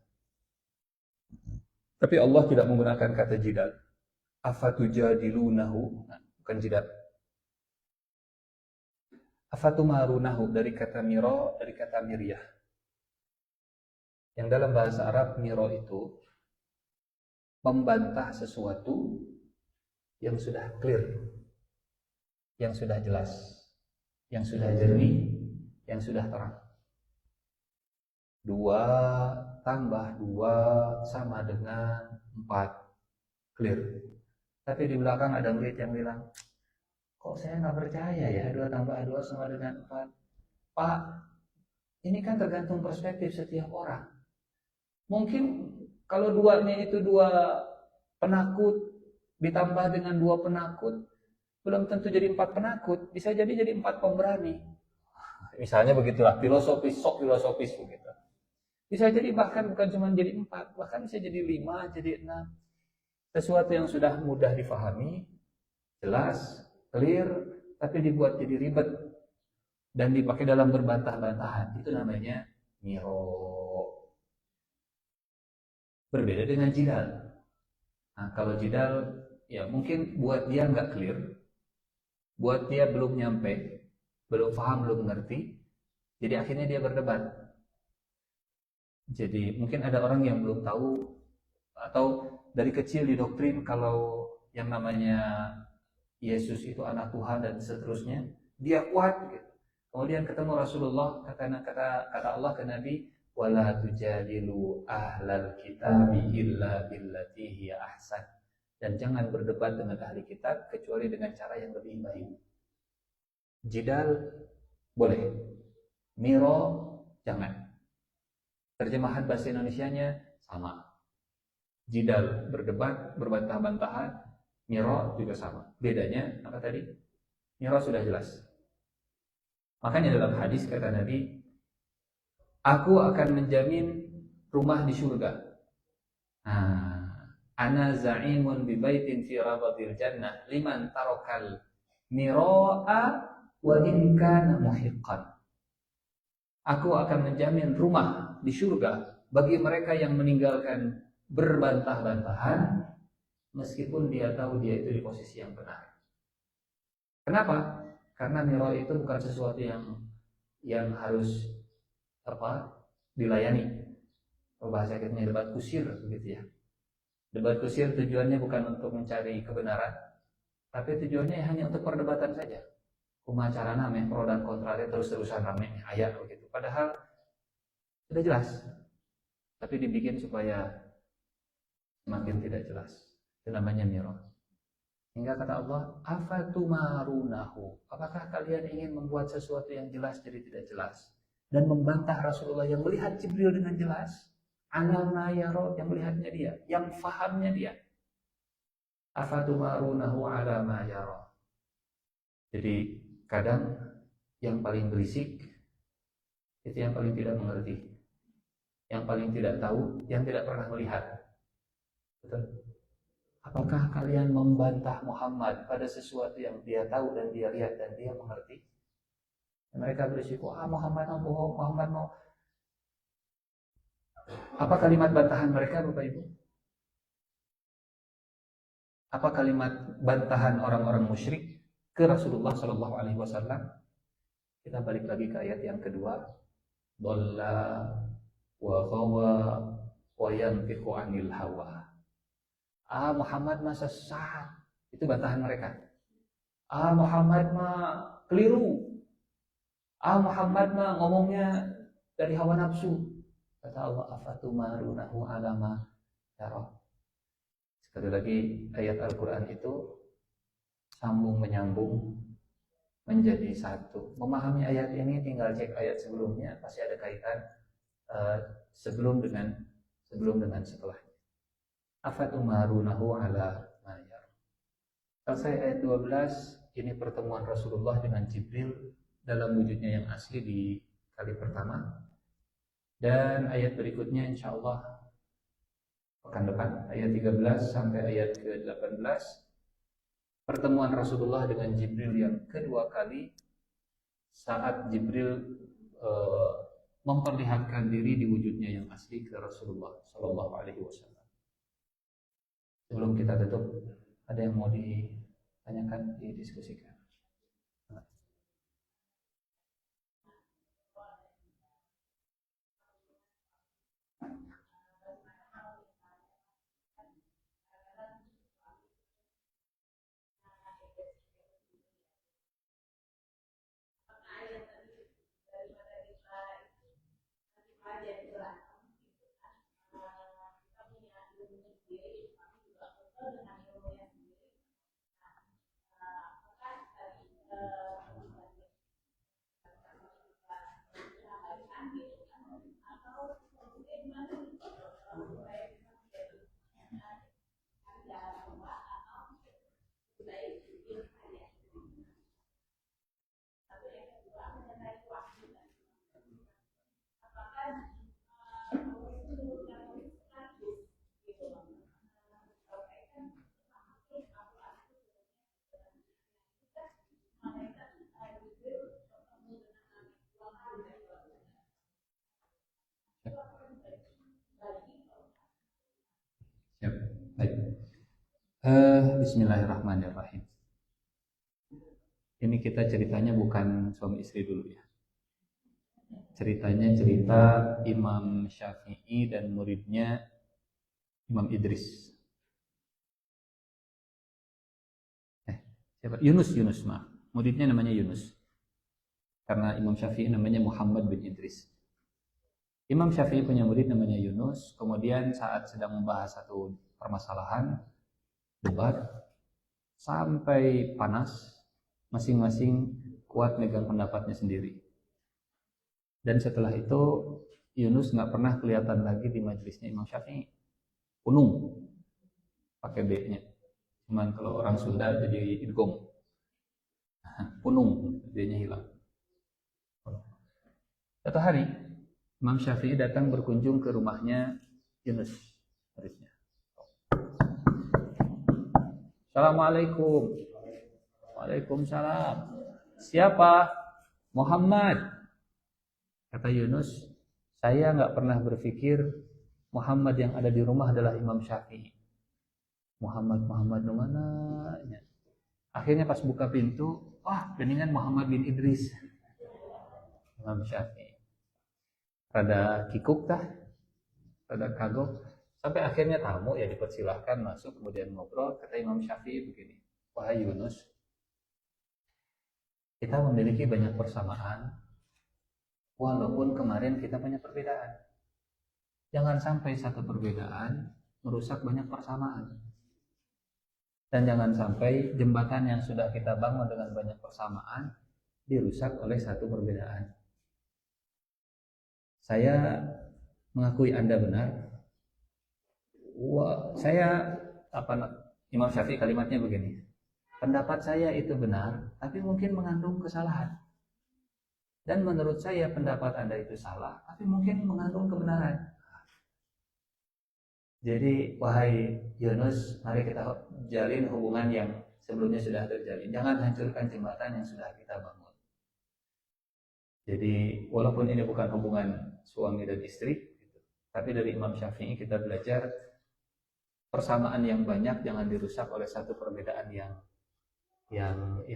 Tapi Allah tidak menggunakan kata jidal. Afatujadilunahu, bukan jidal. Afatumarunahu dari kata miro, dari kata miryah. Yang dalam bahasa Arab miro itu membantah sesuatu yang sudah clear, yang sudah jelas, yang sudah jernih, yang sudah terang. 2 tambah 2 sama dengan 4, clear. Tapi di belakang ada murid yang bilang, kok saya nggak percaya ya 2 tambah 2 sama dengan 4. Pak, ini kan tergantung perspektif setiap orang. Mungkin kalau 2-nya itu 2 penakut ditambah dengan 2 penakut, belum tentu jadi 4 penakut, bisa jadi 4 pemberani. Misalnya begitulah, filosofis begitu. Bisa jadi bahkan bukan cuma jadi 4, bahkan bisa jadi 5, jadi 6. Sesuatu yang sudah mudah difahami, jelas, clear, tapi dibuat jadi ribet dan dipakai dalam berbantah-bantahan. Itu namanya miro. Berbeda dengan jidal. Nah, kalau jidal, ya mungkin buat dia nggak clear, buat dia belum nyampe, belum paham, belum mengerti, jadi akhirnya dia berdebat. Jadi mungkin ada orang yang belum tahu, atau dari kecil didoktrin kalau yang namanya Yesus itu anak Tuhan dan seterusnya, dia kuat gitu. Kemudian ketemu Rasulullah, kata Allah ke Nabi, wala tujadilu ahlal kitabi illa billati hiya ahsan. Dan jangan berdebat dengan ahli kitab kecuali dengan cara yang lebih baik. Jidal boleh, miro jangan. Terjemahan bahasa Indonesianya sama. Jidal berdebat, berbantah-bantahan, miro juga sama. Bedanya apa tadi? Miro sudah jelas. Makanya dalam hadis kata Nabi, aku akan menjamin rumah di surga. Ana za'imun bi baitin fi rabatil jannah liman tarakal Mira'a wa in kana muhiqqan. Aku akan menjamin rumah di surga bagi mereka yang meninggalkan berbantah-bantahan meskipun dia tahu dia itu di posisi yang benar. Kenapa? Karena mira itu bukan sesuatu yang harus dilayani. Bahasa kitanya debat kusir begitu ya. Debat kusir tujuannya bukan untuk mencari kebenaran, tapi tujuannya hanya untuk perdebatan saja. Kumaha carana meh pro dan kontra terus-terusan rame ayat begitu. Padahal sudah jelas. Tapi dibikin supaya semakin tidak jelas. Itu namanya mira. Hingga kata Allah, afatumarunahu. Apakah kalian ingin membuat sesuatu yang jelas jadi tidak jelas dan membantah Rasulullah yang melihat Jibril dengan jelas? Alama yaro, yang melihatnya dia, yang fahamnya dia. Afatumarunahu alama yaro. Jadi kadang yang paling berisik itu yang paling tidak mengerti, yang paling tidak tahu, yang tidak pernah melihat. Betul? Apakah kalian membantah Muhammad pada sesuatu yang dia tahu dan dia lihat dan dia mengerti? Dan mereka berisik, Muhammad mau bohong, Muhammad mau. Apa kalimat bantahan mereka, Bapak Ibu? Apa kalimat bantahan orang-orang musyrik ke Rasulullah Shallallahu Alaihi Wasallam? Kita balik lagi ke ayat yang kedua. Dhalla wa ghawa wa yantiqu anil hawa. Muhammad mah sesat. Itu bantahan mereka. Muhammad mah keliru. Muhammad mah ngomongnya dari hawa nafsu. Kata Allah, afatumarunahu alama yara. Sekali lagi ayat Al-Quran itu sambung menyambung menjadi satu. Memahami ayat ini tinggal cek ayat sebelumnya, pasti ada kaitan sebelum dengan setelahnya. Afatumarunahu ala ma yara. Selesai ayat 12, ini pertemuan Rasulullah dengan Jibril dalam wujudnya yang asli di kali pertama. Dan ayat berikutnya insya Allah pekan depan, ayat 13 sampai ayat ke-18, pertemuan Rasulullah dengan Jibril yang kedua kali saat Jibril memperlihatkan diri di wujudnya yang asli ke Rasulullah Shallallahu Alaihi Wasallam. Sebelum kita tutup, ada yang mau ditanyakan, didiskusikan? Bismillahirrahmanirrahim. Ini kita ceritanya bukan suami istri dulu ya. Ceritanya cerita Imam Syafi'i dan muridnya Imam Idris. Yunus, maaf. Muridnya namanya Yunus. Karena Imam Syafi'i namanya Muhammad bin Idris. Imam Syafi'i punya murid namanya Yunus. Kemudian saat sedang membahas satu permasalahan, debat sampai panas, masing-masing kuat megang pendapatnya sendiri. Dan setelah itu Yunus nggak pernah kelihatan lagi di majelisnya Imam Syafi'i. Punung pakai B-nya. Cuman kalau orang Sunda jadi idgom. Punung, D-nya hilang. Suatu hari Imam Syafi'i datang berkunjung ke rumahnya Yunus, muridnya. Assalamualaikum. Waalaikumsalam. Siapa? Muhammad. Kata Yunus, saya nggak pernah berpikir Muhammad yang ada di rumah adalah Imam Syafi'i. Muhammad mana? Akhirnya pas buka pintu, wah, geningan Muhammad bin Idris. Imam Syafi'i. Rada kikuk tah, rada kagok. Sampai akhirnya tamu ya dipersilahkan masuk, kemudian ngobrol. Kata Imam Syafi'i begini, wahai Yunus, kita memiliki banyak persamaan, walaupun kemarin kita banyak perbedaan. Jangan sampai satu perbedaan merusak banyak persamaan. Dan jangan sampai jembatan yang sudah kita bangun dengan banyak persamaan dirusak oleh satu perbedaan. Saya mengakui Anda benar. Imam Syafi'i kalimatnya begini. Pendapat saya itu benar, tapi mungkin mengandung kesalahan. Dan menurut saya pendapat Anda itu salah, tapi mungkin mengandung kebenaran. Jadi wahai Yunus, mari kita jalin hubungan yang sebelumnya sudah terjalin. Jangan hancurkan jembatan yang sudah kita bangun. Jadi walaupun ini bukan hubungan suami dan istri, tapi dari Imam Syafi'i kita belajar persamaan yang banyak jangan dirusak oleh satu perbedaan yang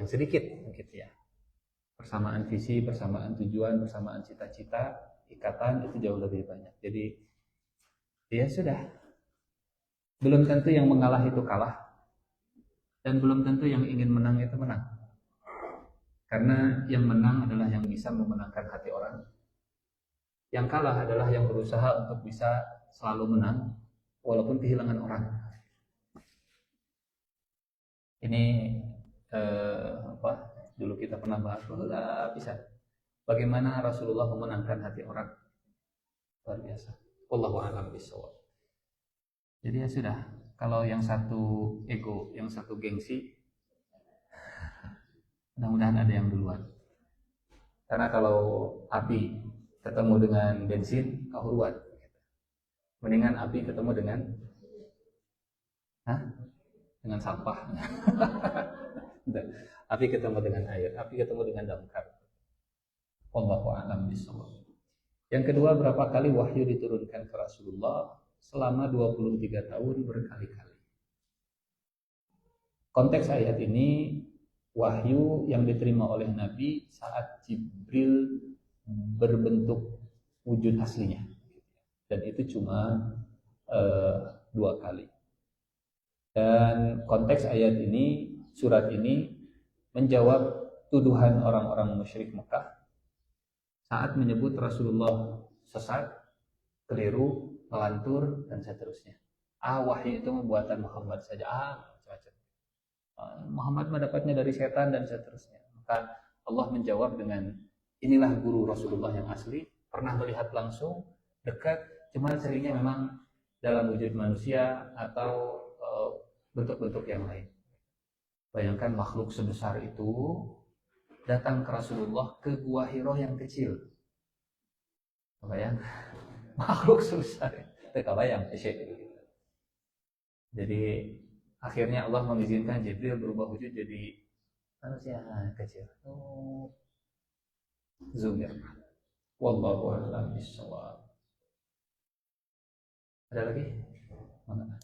sedikit, gitu ya. Persamaan visi, persamaan tujuan, persamaan cita-cita, ikatan itu jauh lebih banyak. Jadi ya sudah. Belum tentu yang mengalah itu kalah, dan belum tentu yang ingin menang itu menang. Karena yang menang adalah yang bisa memenangkan hati orang. Yang kalah adalah yang berusaha untuk bisa selalu menang walaupun kehilangan orang. Ini dulu kita pernah bahas bisa bagaimana Rasulullah memenangkan hati orang. Luar biasa. Wallahu a'lam bishawab. Jadi ya sudah, kalau yang satu ego, yang satu gengsi, mudah-mudahan ada yang duluan. Karena kalau api ketemu dengan bensin, kehuruan. Mendingan api ketemu dengan sampah. Api ketemu dengan air, api ketemu dengan damkar. Wallahu a'lam bishawab. Yang kedua, berapa kali wahyu diturunkan ke Rasulullah? Selama 23 tahun berkali-kali. Konteks ayat ini wahyu yang diterima oleh Nabi saat Jibril berbentuk wujud aslinya, dan itu cuma 2 kali. Dan konteks ayat ini, surat ini menjawab tuduhan orang-orang musyrik Mekah saat menyebut Rasulullah sesat, keliru, melantur, dan seterusnya. Wahyu itu buatan Muhammad saja. Macam-macam. Muhammad mendapatnya dari setan dan seterusnya. Maka Allah menjawab dengan, inilah guru Rasulullah yang asli, pernah melihat langsung, dekat, cuma seringnya memang dalam wujud manusia atau bentuk-bentuk yang lain. Bayangkan makhluk sebesar itu datang ke Rasulullah ke Gua Hiro yang kecil. Bayang, makhluk sebesar itu bayang. Jadi akhirnya Allah mengizinkan Jibril berubah wujud jadi manusia kecil. Zumir. Wallahu a'lam bishawab. Ada lagi? Mana?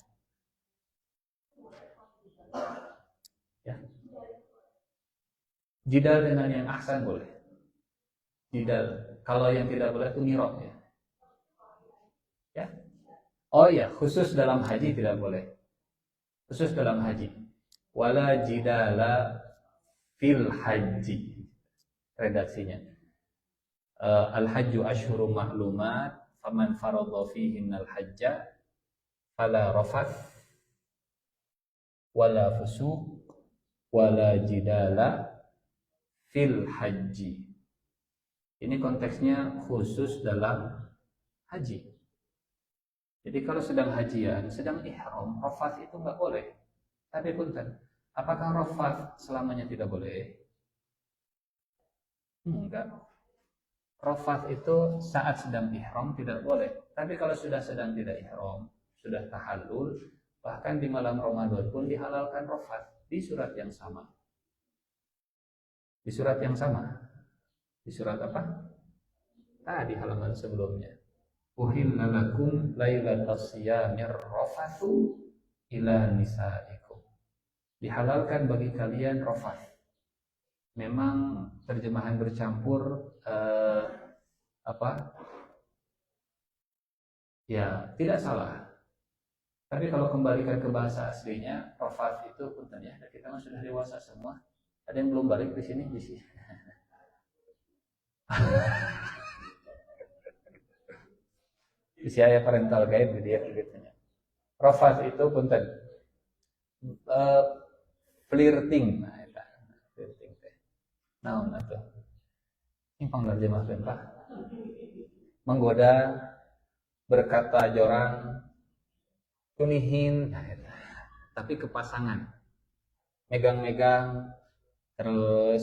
Ya. Jidal dengan yang ahsan boleh. Jidal. Kalau yang tidak boleh itu mirot ya. Ya. Oh ya, khusus dalam haji tidak boleh. Khusus dalam haji. Wala jidala fil haji. Redaksinya. Al-hajju ashhurum ma'lumat, faman faradha fihinnal hajja fala rafath wala fusuq wala jidala fil haji. Ini konteksnya khusus dalam haji. Jadi kalau sedang hajian, sedang ihram, rafath itu nggak boleh. Tapi punten, apakah rafath selamanya tidak boleh? Enggak. Rafath itu saat sedang ihram tidak boleh. Tapi kalau sudah sedang tidak ihram, sudah tahallul, bahkan di malam Ramadan pun dihalalkan rafath di surat yang sama. Di surat yang sama. Di surat apa? Tadi halaman sebelumnya. Uhilla lakum lailatas siyamir rafathu ila nisaikum. Dihalalkan bagi kalian rafath. Memang terjemahan bercampur apa? Ya, tidak salah. Tapi kalau kembalikan ke bahasa aslinya, rafath itu punten ya, kita kan sudah dewasa semua. Ada yang belum balik di sini? Di sini. Usia parental guide dia gitu. Rafath itu punten flirting. Nah, itu flirting teh. Naon atuh? Ini pangnerjemahkeun Pak. Menggoda, berkata jorang, kunihin, nah, itu. Tapi ke pasangan. Megang-megang, terus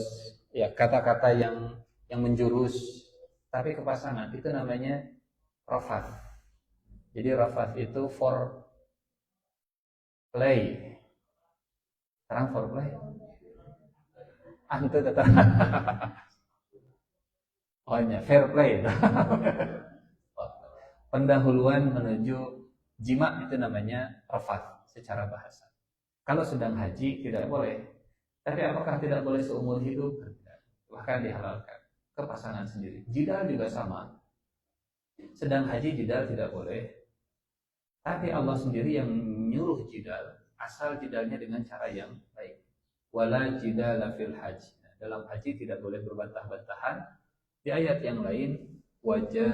ya kata-kata yang menjurus, tapi ke pasangan itu namanya rafath. Jadi rafath itu for play. Sekarang for play. Itu tetap. Oh ya, fair play. Pendahuluan menuju jima itu namanya rafath secara bahasa. Kalau sedang haji tidak boleh. Tapi apakah tidak boleh seumur hidup? Bahkan dihalalkan ke pasangan sendiri. Jidal juga sama. Sedang haji jidal tidak boleh. Tapi Allah sendiri yang nyuruh jidal. Asal jidalnya dengan cara yang baik. Wala jidala fil haji. Dalam haji tidak boleh berbantah-bantahan. Di ayat yang lain, wajadilhum.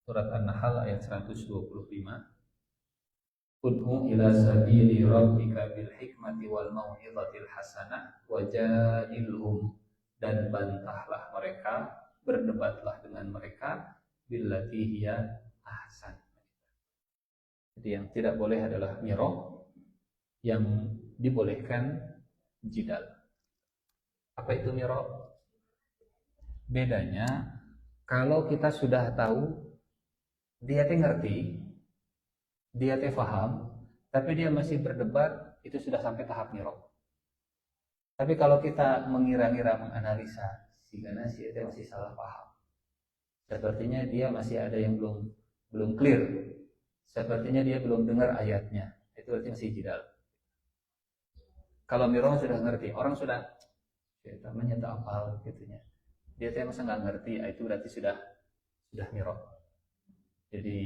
Surat An-Nahl ayat 125. Ud'u ila sabili rabbika bil hikmati wal mau'izatil hasanah wajadilhum, dan bantahlah mereka, berdebatlah dengan mereka billati hiya ahsan. Jadi yang tidak boleh adalah miro, yang dibolehkan jidal. Apa itu miro? Bedanya kalau kita sudah tahu dia ngerti, dia paham, tapi dia masih berdebat, itu sudah sampai tahap miro. Tapi kalau kita mengira-ngira, menganalisa, si itu masih salah paham. Sepertinya dia masih ada yang belum clear. Sepertinya dia belum dengar ayatnya. Itu berarti masih jidal. Kalau miro sudah ngerti, orang sudah namanya tak apal gitunya. Dia masa nggak ngerti, itu berarti sudah miro. Jadi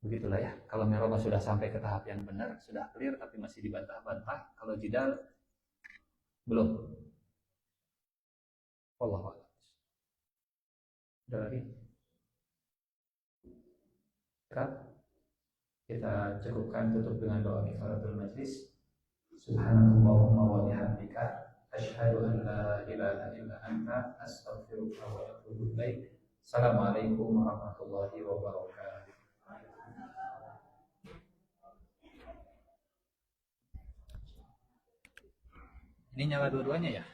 begitulah ya. Kalau meroma sudah sampai ke tahap yang benar, sudah clear tapi masih dibantah-bantah. Kalau jidal belum. Wallahu a'lam. Ada lagi? Kita cukupkan, tutup dengan doa kifaratul majlis. Subhanallahumma wa bihamdika asyhadu an la ilaha illa anta astaghfiruka wa atubu ilaik. Assalamualaikum warahmatullahi wabarakatuh. Ini nyala dua-duanya ya?